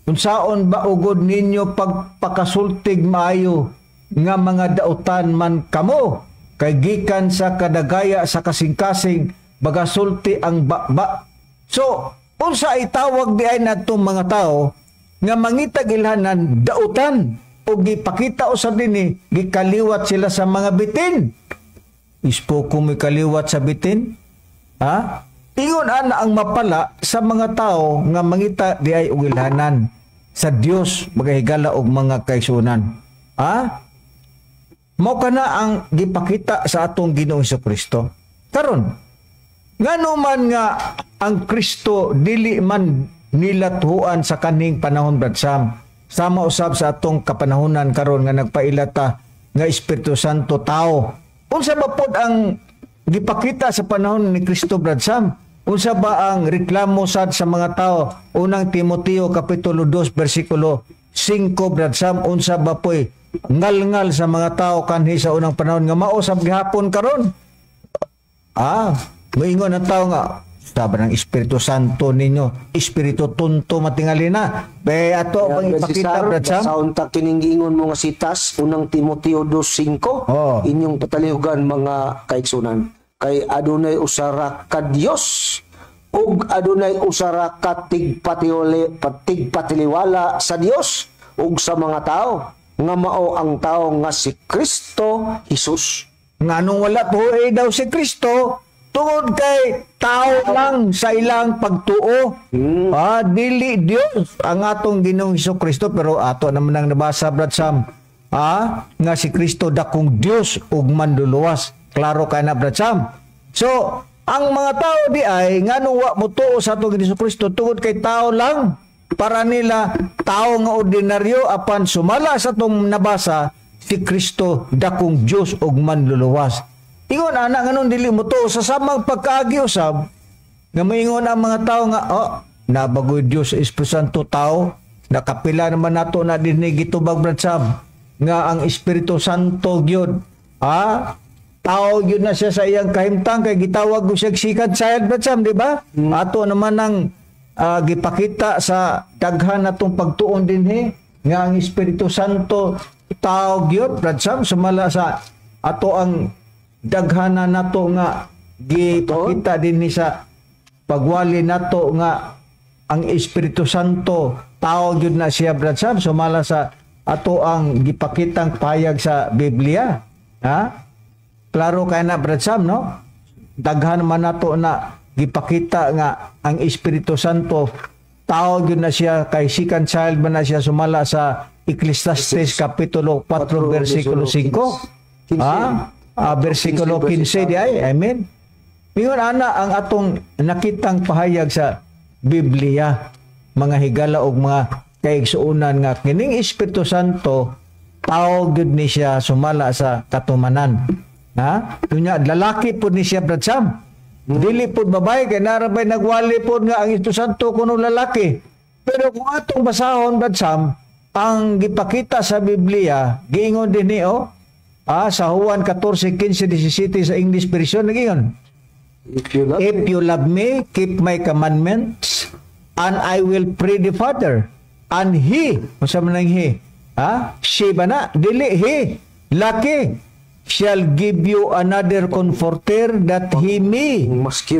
unsaon ba ugod ninyo pagpakasultig maayo nga mga dautan man kamo kay gikan sa kadagaya sa kasing-kasing bagasulti ang bakba. So unsa itawag di ay natong mga tao nga mangitag ilhanan dautan o gipakita usab dinhi gikaliwat sila sa mga bitin. Ispo ko may kaliwat sa bitin? Ingon ana ang mapala sa mga tao nga mangita di ay og ilhanan sa Dios magahigala og mga kaigsunan. Mao kana ang gipakita sa atong Ginoong Kristo. Karon ngano man nga ang Kristo dili man nilatuan sa kaning panahon, Brad Sam. Sama usab sa atong kapanahonan karon nga nagpailata nga Espiritu Santo tao. Unsa ba pod ang gipakita sa panahon ni Kristo, Brad Sam? Unsa ba ang reklamo sad sa mga tao? Unang Timoteo kapitulo 2 bersikulo 5, Brad Sam, unsa ba poy ngal-ngal sa mga tao kanhi sa unang panahon nga mao sab gihapon karon? Moingon ang tao nga sabi ng Espiritu Santo ninyo, Espiritu tunto matingali na. Be ato pang ipakita, Brad Sam. Sa unta kining giingon mo nga sitas, unang Timoteo 2:5, inyong patalihugan mga kaigsunan. Kay adunay usara ka Dios ug adunay usara ka tigpatiliwala sa Dios ug sa mga tao nga mao ang tao nga si Kristo Jesus. Nganong wala tuoy daw si Kristo tungod kay tao lang sa ilang pagtuo. Dili Dios ang atong Ginoong Kristo, pero ato naman ang nabasa, Brad Sam, nga si Kristo dakong Dios ug manluluwas. Klaro ka na, Brad Sam. So ang mga tao di ay nganong wa mo tuo sa atong Ginoong Kristo tungod kay tao lang, para nila tao nga ordinaryo apan sumala sa atong nabasa si Kristo dakong Dios ug manluluwas. Ingon ana nganon dili mo to sa samang pagkaagi usab nga moingon ang mga tao nga, nabagoy Dios sa Espiritu Santo tao, nakapila naman nato na dinhi gitubag Brad Sam, nga ang Espiritu Santo gyud, tao gyud na siya sa iyang kahimtang kay gitawag ko siya second child Brad Sam, di ba? Ato naman ang gipakita sa daghan natong pagtuon dinhi nga ang Espiritu Santo tao gyud Brad Sam, sumala sa ato ang daghana nato nga gipakita dinhi sa pagwali nato nga ang Espiritu Santo tao gyud na siya Brad Sam, sumala sa ato ang gipakitang payag sa Biblia. Klaro kay na Brad Sam, no? Daghan man nato na gipakita nga ang Espiritu Santo tao gyud na siya kay second child man na siya, sumala sa Ecclesiastes kapitulo 4 versikulo 5. Versikulo 15 di ay. Amen. Ingon ana ang atong nakitang pahayag sa Biblia, mga higala og mga kaigsuonan nga kining Espiritu Santo tao gyud ni siya sumala sa katumanan. Dunya lalaki pud ni siya Brad Sam. Dili pud babae kay narabay nagwali pud nga ang Espiritu Santo kuno lalaki. Pero kung atong basahon Brad Sam, ang gipakita sa Biblia giingon dinhi sa Juan 14:15-17 sa English version nagingon, If you love me, keep my commandments, and I will pray the Father, and He, masama nang He, she ba na? Dili, He, laki, shall give you another comforter that He may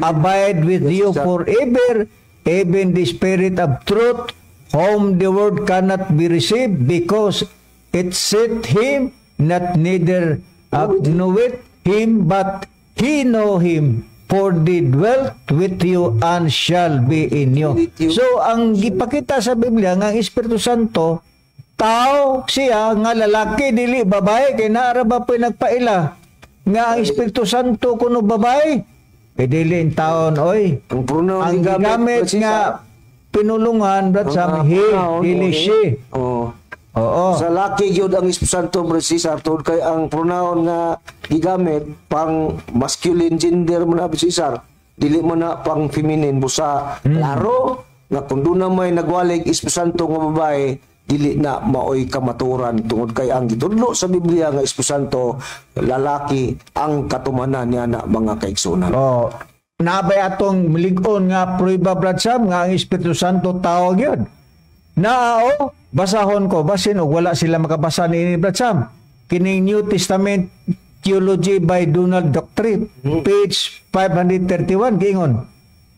abide with you forever, even the Spirit of truth, whom the world cannot be received, because it said Him, not neither knoweth Him, but He know Him, for they dwelt with you and shall be in you. So, ang gipakita sa Biblia nga ang Espiritu Santo, tao siya nga lalaki, dili babae, kay naara ba po nagpaila nga ang Espiritu Santo kuno babae, kay dili in taon, oy. Ang gigamit nga pinulungan, Brad Sam, he, dili she. Oo. Sa laki gyud ang Espiritu Santo Brad Cesar, tungod kay ang pronoun nga gigamit pang masculine gender man abi Cesar, dili man na pang feminine busa. Klaro nga kun do na may nagwalig Espiritu Santo nga babae, dili na maoy kamaturan, tungod kay ang gitudlo sa Biblia nga Espiritu Santo lalaki ang katumanan niya na mga kaigsunan. Nabay atong milig-on nga prueba Brad Sam nga ang Espiritu Santo tao gyud. Basahon ko basin og wala sila makabasa ni Brad Sam. Kining New Testament Theology by Donald Doctrine, page 531 giingon,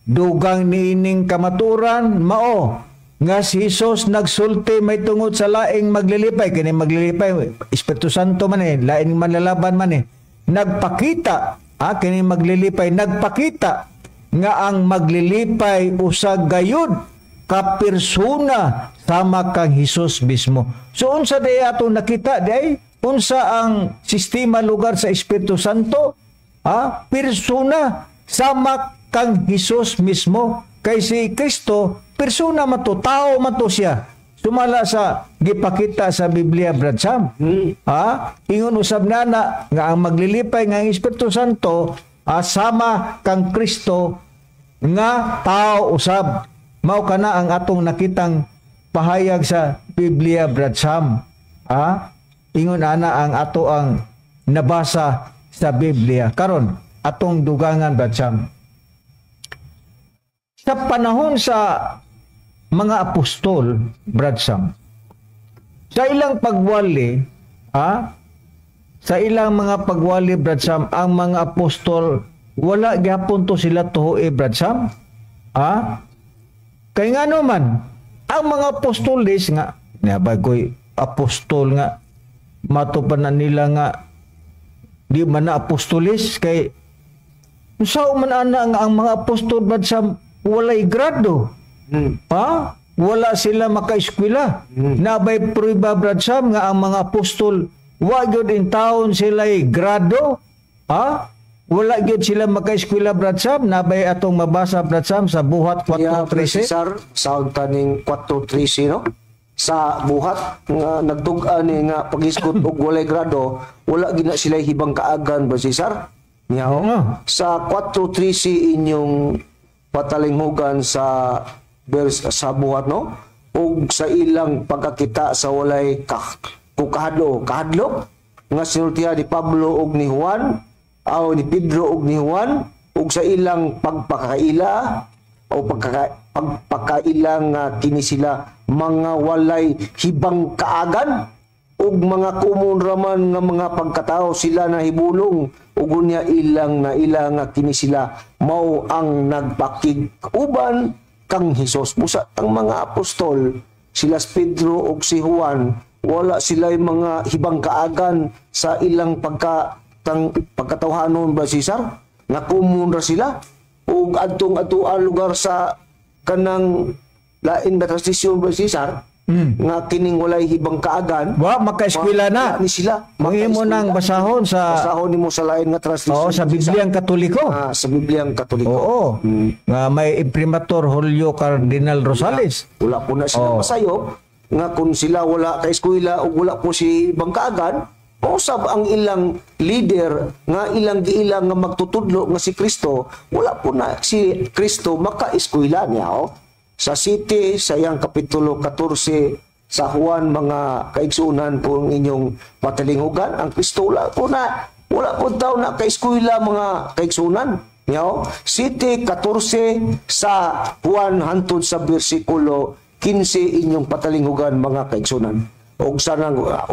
dugang niining kamaturan mao nga si Jesus nagsulti may tungod sa laing maglilipay, kini maglilipay Espiritu Santo man laing manlalaban man nagpakita kini maglilipay nagpakita nga ang maglilipay usag gayud ka persona sama kang Jesus mismo. So unsa day ato nakita day unsa ang sistema lugar sa Espiritu Santo? Persona sama kang Jesus mismo. Kay si Kristo, persona man to, tao man to siya. Sumala sa gipakita sa Biblia, Brad Sam. Ingon usab na nga ang maglilipay nga ang Espiritu Santo sama kang Kristo nga tao usab. Mao kana ang atong nakitang pahayag sa Biblia, Brad Sam. Ingon ana ang ato ang nabasa sa Biblia. Karon atong dugangan, Brad Sam. Sa panahon sa mga apostol, Brad Sam, sa ilang pagwali, sa ilang mga pagwali, Brad Sam, ang mga apostol, wala gyapon to sila tuhoy, Brad Sam. Kay nga naman, ang mga apostoles nga, nabagoy apostol nga, matupanan nila nga, di man na apostoles, kay sao man ana nga ang mga apostol, Brad Sam, walay grado. Wala sila makaeskwela. Nabay prueba, Brad Sam, nga ang mga apostol, wagod in taon sila grado. Wala gyud sila makaeskwela, Brad Sam. Nabay atong mabasa, Brad Sam, sa Buhat 4:13. Sa taning 4:13, no? Sa Buhat nga nagtug-an ni nga pagisgot og walay grado, wala gina sila hibang kaagan, Brad Cesar. Sa 4:13 inyong patalinghugan sa buhat no, ug sa ilang pagkakita sa walay kahadlok nga sinultihan ni Pablo ug ni Juan o ni Pedro ug ni Juan, ug sa ilang pagpakaila o pagpakaila nga kini sila mga walay hibang kaagan ug mga kumon raman nga mga pagkatao sila na hibulong ug unya ilang na ila nga kini sila mao ang nagpakig-uban kang Hesus. Busa ang mga apostol sila si Pedro ug si Juan, wala sila mga hibang kaagan sa ilang pagkatawhanon ba Cesar nga kumon ra sila ug adtong atuan lugar sa kanang lain na transisyon ba Cesar nga kining walay hibang kaagan Wa makaeskwela na. ni sila Mahimo nang basahon basahon nimo sa lain nga transisyon sa Bibliang Katoliko. sa Bibliang Katoliko. Oo. Nga may imprimatur Julio Cardinal Rosales. Wala po na sila masayop nga kung sila wala ka eskwela o wala po si bangkaagan, usab ang ilang leader nga ilang giilang nga magtutudlo nga si Kristo, wala po na si Kristo maka-eskwela niya. Sa city, sa iyang kapitulo 14 sa Juan, mga kaigsunan po ang inyong patalinghugan, ang Kristo wala po daw na ka-eskwela mga kaigsunan. City 14 sa Juan hantod sa bersikulo 15 inyong patalinghugan mga kaigsunan. Og sana nga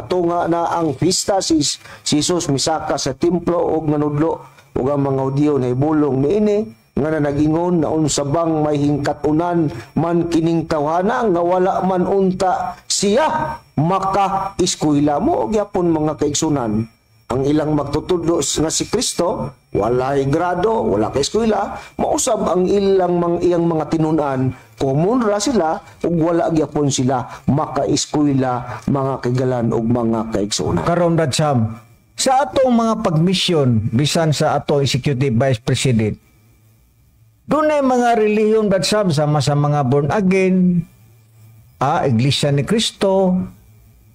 tunga na ang pista si Jesus misaka sa templo og nanudlo ug ang mga Hudiyo na ibulong niini nga nagingon na unsa bang may hingkat-unan man kining tawhana nga wala man unta siya maka-eskwela mo gyapon mga kaigsunan. Ang ilang magtutudlo nga si Kristo walay grado, wala ka eskwela, mausab ang iyang mga tinunan, common ra sila ug wala gyapon sila maka-eskwela mga kagalan ug mga kaigsunan. Karon Brad Sam, sa atong mga pagmisyon bisan sa atong Executive Vice President, dunay mga relihiyon Brad Sam sama sa mga born again, Iglesia ni Cristo,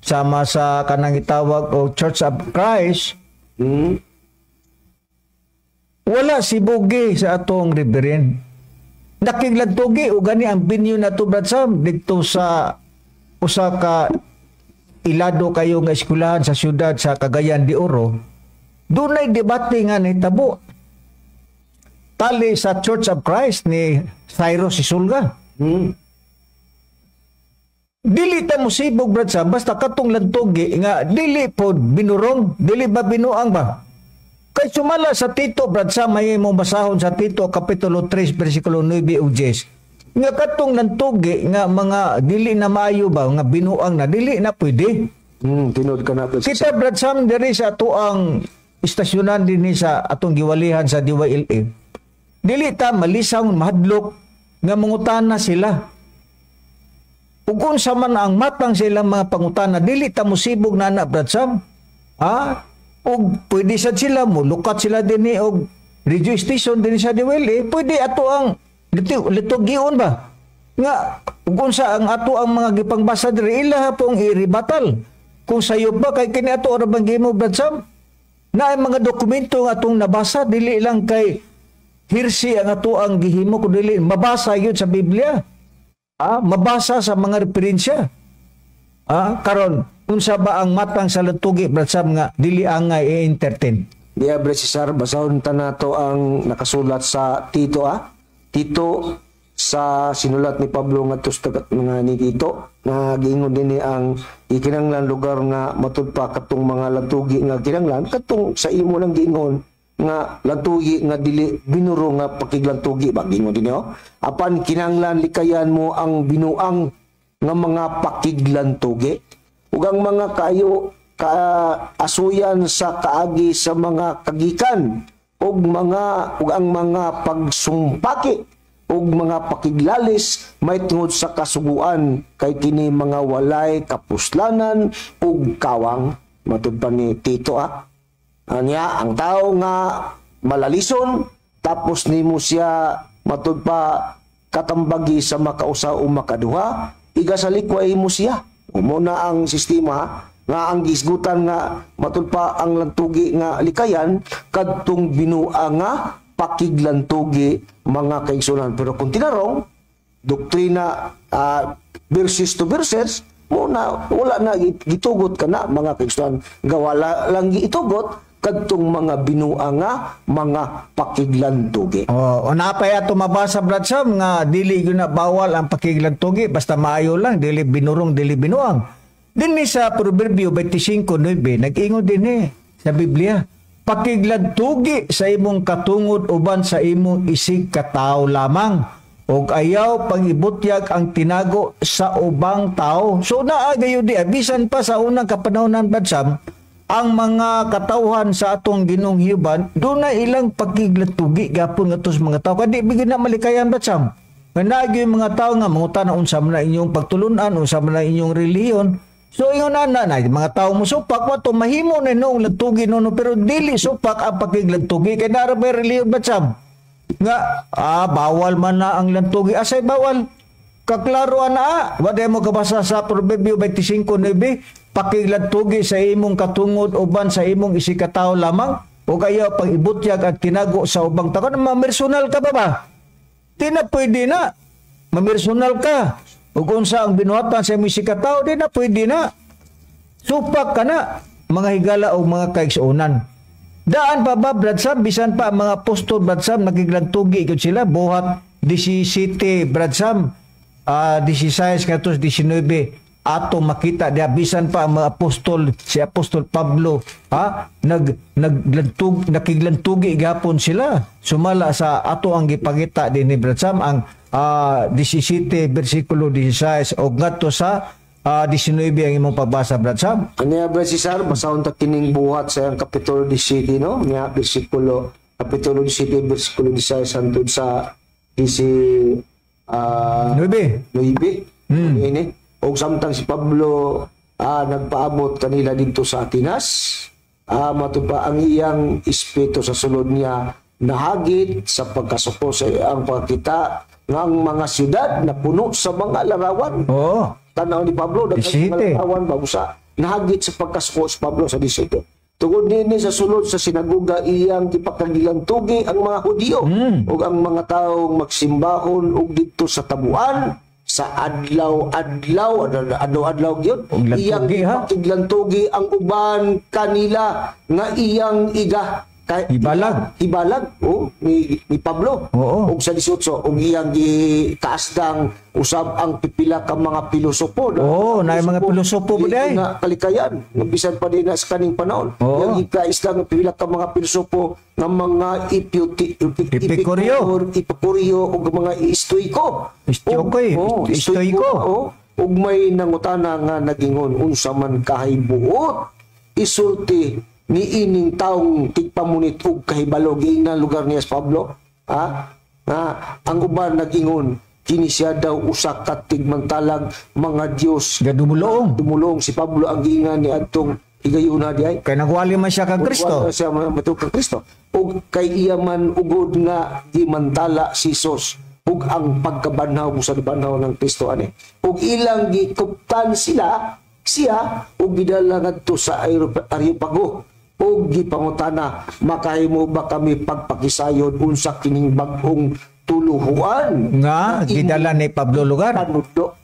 sama sa kanang itawag o Church of Christ. Wala si bugi sa atong reverend. Nakigladtugi o gani ang binyo na to Brad Sam dito sa usa ka ilado kayo nga eskwelahan sa syudad sa Cagayan de Oro. Dunay debate nga nitabo tali sa Church of Christ ni Cyrus Isulga. Dili ta mo sibog Brad Sam basta katong lantugi nga dili pod binurong, dili ba binuang ba? Kay sumala sa Tito Brad Sam may imong basahon sa Tito kapitulo 3 bersikulo 9 ug 10. Nga katong lantugi nga mga dili na maayo ba nga binuang na dili na pwede. Tinod ka na Brad Sam. Kita Brad Sam diri sa atuang istasyonan dinhi sa atong giwalihan sa DYLA. Dili ta malisaw mahadlok nga mangutana sila. Ug unsa man ang matang sa ilang mga pangutana, dili ta mosibog na Brad Sam. Ug pwede sad sila mo lukat sila dinhi og radio station dinhi sa DWL, pwede ato ang liturgion ba nga ug unsa ang ato ang mga gipangbasa diri ila pong iribatal kung sayop ba kay kini ato ra bang gihimo Brad Sam na ang mga dokumento nga atong nabasa dili lang kay hirsi ang ato ang gihimo kun dili mabasa yun sa Biblia, mabasa sa mga referensya. Karon unsa ba ang matang sa lantugi Brad Sam nga dili angay i-entertain? Diya Brad Cesar, basahon ta nato ang nakasulat sa Tito Tito sa sinulat ni Pablo ngadto sa nga ni Tito nga giingon dinhi ang ikinanglan lugar nga matud pa katong mga lantugi nga kinanglan katong sa imo nang giingon nga lantugi nga dili binuro nga pakiglantugi ba giingon dinhi apan kinanglan likayan mo ang binuang nga mga pakiglantugi ug ang mga kaasuyan sa kaagi sa mga kagikan ug ang mga pagsumpaki ug mga pakiglalis may tungod sa kasuguan kay kini mga walay kapuslanan ug kawang matud pa ni Tito anya ang tao nga malalison tapos nimo siya matud pa katambagi sa makausa o makaduha igasalikway mo siya. Umuna ang sistema nga ang gisgutan nga matud pa ang lantugi nga likayan kadtong binua nga pakiglantugi mga kaigsunan. Pero kung tinarong doktrina verses to verses, wala na gitugot ka na mga kaigsunan, wala lang gitugot kadtong mga binuanga mga pakiglantugi. Napay ato mabasa Brad Sam nga dili gyud na bawal ang pakiglantugi basta maayo lang, dili binurong, dili binuang. Dinhi sa Proverbio 25:9 nag-ingon dinhi sa Biblia, pakiglantugi sa imong katungod uban sa imong isig katao lamang, og ayaw pangibutyag ang tinago sa ubang tao. So naa gayud di bisan pa sa unang kapanahonan Brad Sam, ang mga katawhan sa atong Ginoong hiuban, doon na ilang pagkiglantugi gapon nga tos mga tao. Kadi bigyan na malikayan Brad Sam. Managi yung mga tao nga mangutan na unsa man na inyong pagtulunan, unsa man na inyong reliyon. So ingon na mga tao mo supak wato mahimo na noong lantugi no, pero dili supak ang pagkiglantugi kay nara may reliyon Brad Sam. Nga bawal man na ang lantugi, asay bawal. Kaklaro na wala mo kabasa sa Proverbio 25:9, pakiglantugi sa imong katungod uban sa imong isikataw lamang, o ayaw pang ibutyag at tinago sa ubang tao. Mamersonal ka ba? Di na pwede na. Mamersonal ka. O kung sa ang binuhatan sa imong isikataw, di na pwede na. Supak ka na, mga higala o mga kaigsuunan. Daan pa ba, Brad Sam, bisan pa mga apostol, Brad Sam, nakiglantugi ikot sila, buhat 17, Brad Sam, 16 katos 19, ato makita dia bisan pa ang mga apostol, si Apostol Pablo nakiglantugi gapon sila, sumala sa ato ang gipakita din ni Brad Sam ang 17 bersikulo 16 o ngadto sa 19 ang imong pagbasa Brad Sam. Kanya Brad Cesar, basahon ta kining buhat sa kapitulo 17 no, nya kapitulo 17 bersikulo 16 hangtod sa 9. Ini og samtang si Pablo nagpaabot kanila dito sa Atenas, matupa ang iyang espiritu sa sulod niya nahagit sa pagkasuko sa ang pagkita ng mga siyudad na puno sa mga larawan. Tanaw ni Pablo daghang mga larawan bagusa nahagit sa pagkasuko sa Pablo sa 17. Tungod din sa sulod sa sinagoga iyang gipakagilantugi ang mga Hudiyo ug ang mga taong magsimbahon ug dito sa tabuan sa adlaw gyud iyang gipakiglantugi ang uban kanila nga iyang hibalag ni Pablo ug sa 18 ug iyang gikaasdang usab ang pipila ka mga pilosopo na mga pilosopo buday nga kalikayan bisan pa din sa kaning panahon yang gikaasdang pipila ka mga pilosopo nga mga Epikuryo ug mga Stoiko ug may nangutana nga nagingon unsa man kahibuot isulti ni ining taong tigpamunit ug kahibalo giingnan lugar niya sa Pablo ang uban nagingon kini siya daw usa ka tigmantalag mga Dios dumulong si Pablo ang giingan ni adtong higayuna diay kay nagwali man siya kag Kristo ug kay iya man ugod nga gimantala si Jesus ug ang pagkabanhaw sa banhaw ng Kristo ani ug ilang gikuptan siya ug gidala ngadto sa Areopago ug gipangutana makahimo ba kami pagpakisayon unsa kining bag-ong tuluhuan nga gidala ni Pablo lugar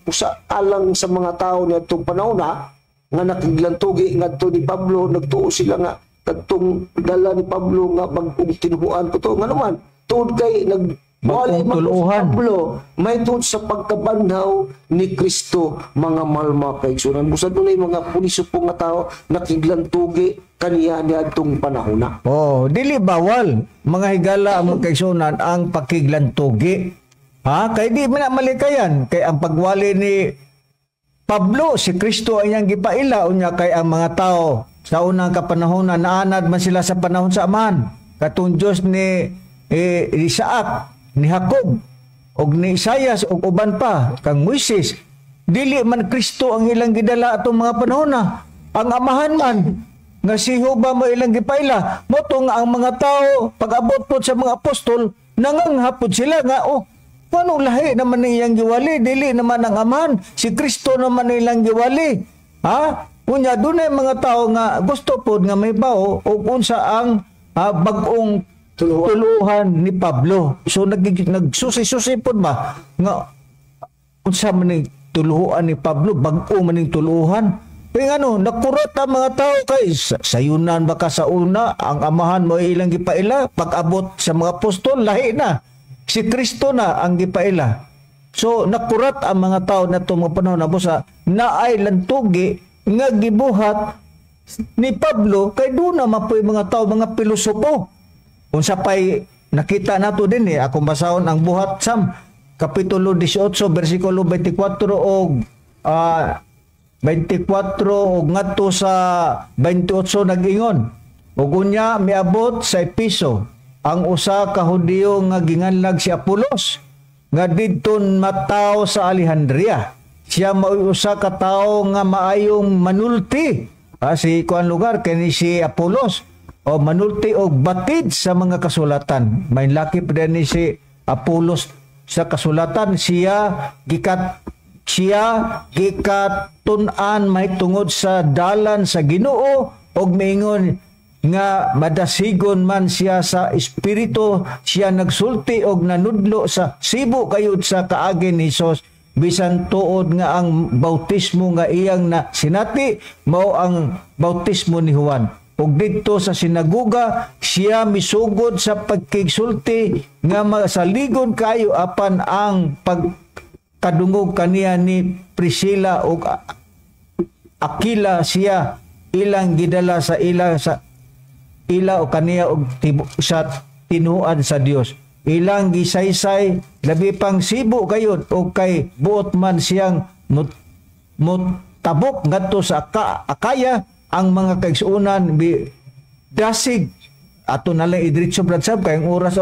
usa alang sa mga tao niadtong panahon nga nakiglantugi ngadto ni Pablo nagtuo sila nga kadtong dala ni Pablo nga bag-ong tinuhuan ko to nga naman tuod kay Pablo may tuod sa pagkabanhaw ni Kristo mga malma kaigsunan busad dunay mga puliso po nga tao nakiglantugi kaniya niadtong panahon na. Dili bawal mga higala ang kaigsunan ang pakiglantugi. Kay di man malikayan kay ang pagwali ni Pablo si Kristo ang iyang gipaila unya kay ang mga tao sa unang kapanahonan naanad man sila sa panahon sa Amahan katong Dios ni Isaac ni Jacob og ni Isaias og uban pa kang Moises dili man Kristo ang ilang gidala atong mga panahon na ang amahan man nga si Jehovah mo ilang gipaila mo to nga ang mga tao pag-abot po sa mga apostol nanganghapod sila nga paano lahi naman iyang giwali dili naman ang amahan si Kristo naman ilang giwali unya dunay mga tao nga gusto pod nga may bao og unsa ang bag-ong tuluhan ni Pablo. So nagsusi-susi pod ba nga unsa man ning tuluhan ni Pablo, bag-o man ning tuluhan. Kaya nakurot ang mga tao kay sayunan baka sa una, ang amahan mo ilang gipaila, pag-abot sa mga apostol, lahi na. Si Kristo na ang gipaila. So nakurat ang mga tao na itong mga panahon na busa, na ay lantugi nga gibuhat ni Pablo, kay doon naman po yung mga tao, mga pilosopo. Unsa pa'y nakita nato din akong basahon ang buhat Sam, Kapitulo 18, versikulo 24 o 24 o ngadto sa 28 nag-ingon. Ug unya miabot sa Episo ang usa ka Hudiyo nga ginganlag si Apolos nga didton mataw sa Alejandria. Siya mao usa ka tawo nga maayong manulti. Si kuan lugar kani si Apolos o manulti og batid sa mga kasulatan. May laki pa din ni si Apolos sa kasulatan. Siya gikatun-an may tungod sa dalan sa Ginoo og miingon nga madasigon man siya sa espiritu. Siya nagsulti og nanudlo sa sibo kayud sa kaagi ni Hesus, bisan tuod nga ang bautismo nga iyang na sinati mao ang bautismo ni Juan. Ug didto sa sinaguga siya misugod sa pagkigsulti nga masaligon kayo apan ang pagkadungog kaniya ni Priscilla ug Aquila. Siya ilang gidala sa ila o kaniya og sa tinuan sa Dios. Ilang gisaysay labi pang sibo kayon o kay buot man siyang mutabok ngadto sa Akaya. Ang mga kaigsuunan dasig ato na lang idritso brad sab kay ang oras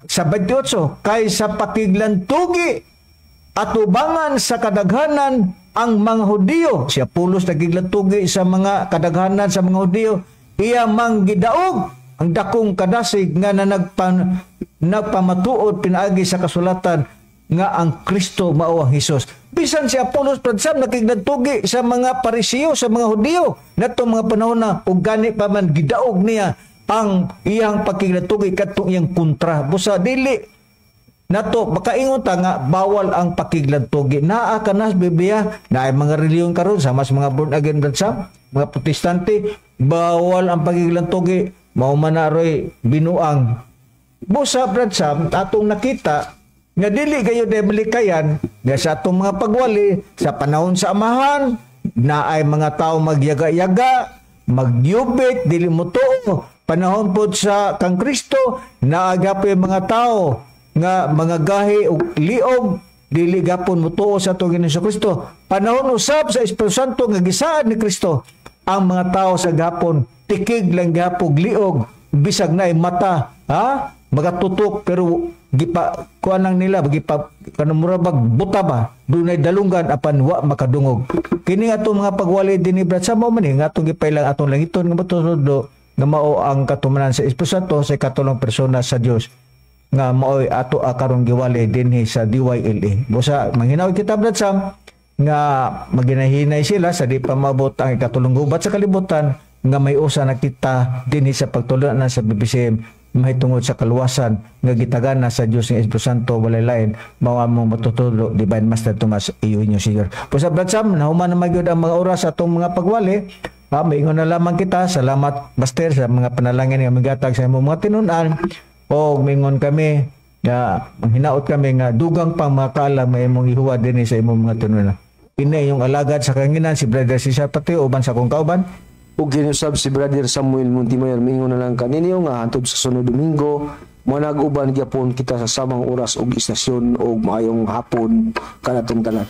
sa 28 kay sa pakiglantugi atubangan sa kadaghanan ang mga Hudiyo. Si Apolos nagiglantugi sa mga kadaghanan sa mga Hudiyo. Iya mang gidaog ang dakong kadasig nga na nagpamatuod pinaagi sa kasulatan nga ang Kristo mao ang Hesus. Bisan si Apolos pradsam nakiglantugi sa mga Parisiyo, sa mga Hudiyo nato mga panahon na ug gani pa man gidaog niya ang iyang pakiglantugi kadtong iyang kontra. Busa dili nato makaingon ta nga bawal ang pakiglantugi. Naa kana sa Biblia na ay mga reliyon karon sa mas mga born again pradsam, mga protestante, bawal ang pakiglantugi. Mao man aroy binuang. Busa pradsam atong nakita nga dili kayo demalikayan nga sa atong mga pagwali sa panahon sa amahan na ay mga tao magyaga-yaga, magyubit, dili mo tuo. Panahon po sa kang Kristo na agapoy mga tao nga mga gahi o liog, dili gapon mo tuo sa atong Ginoong Kristo. Panahon usab sa Espiritu Santo nga gisaan ni Kristo, ang mga tao sa gapon tikig lang gapog liog, bisag na mata magatutok pero gipa kuan lang nila gipa kanumura buta ba dunay dalunggan apan wa makadungog. Kini atong mga pagwali dinhi brad sa mao man nga atong gipailang atong langiton nga matudo nga mao ang katumanan sa Espiritu Santo sa katulong persona sa Dios nga maoy ato karong giwali dinhi sa DYLE. Busa manghinaw kita brad sam nga maginahinay sila sa di pa mabot ang ikatulong gubat sa kalibutan nga may usa nakita dinhi sa pagtulunan sa BBCM may tungod sa kaluwasan nga gitagana sa Dios ng Espiritu Santo walay lain mao among matutulo Divine Master Tomas Iuño Sr. Pusa bradsam nahuman na magyud ang mga oras sa atong mga pagwali. Maingon na lamang kita. Salamat Master sa mga panalangin nga migatag sa imong mga tinun-an o mingon kami nga manghinaot kami nga dugang pang mga kaalam nga imong ihuwa dinhi sa imong mga tinun-an. Kini yung alagad sa kanginan si Brother Cesar Pati uban sa kong kauban. Ug ginusab si Brother Samuel Montemayor, mingon na lang kaniniyo nga hantod sa sunod Domingo manag-uban gyapon kita sa samang oras ug istasyon ug maayong hapon kanatong tanan.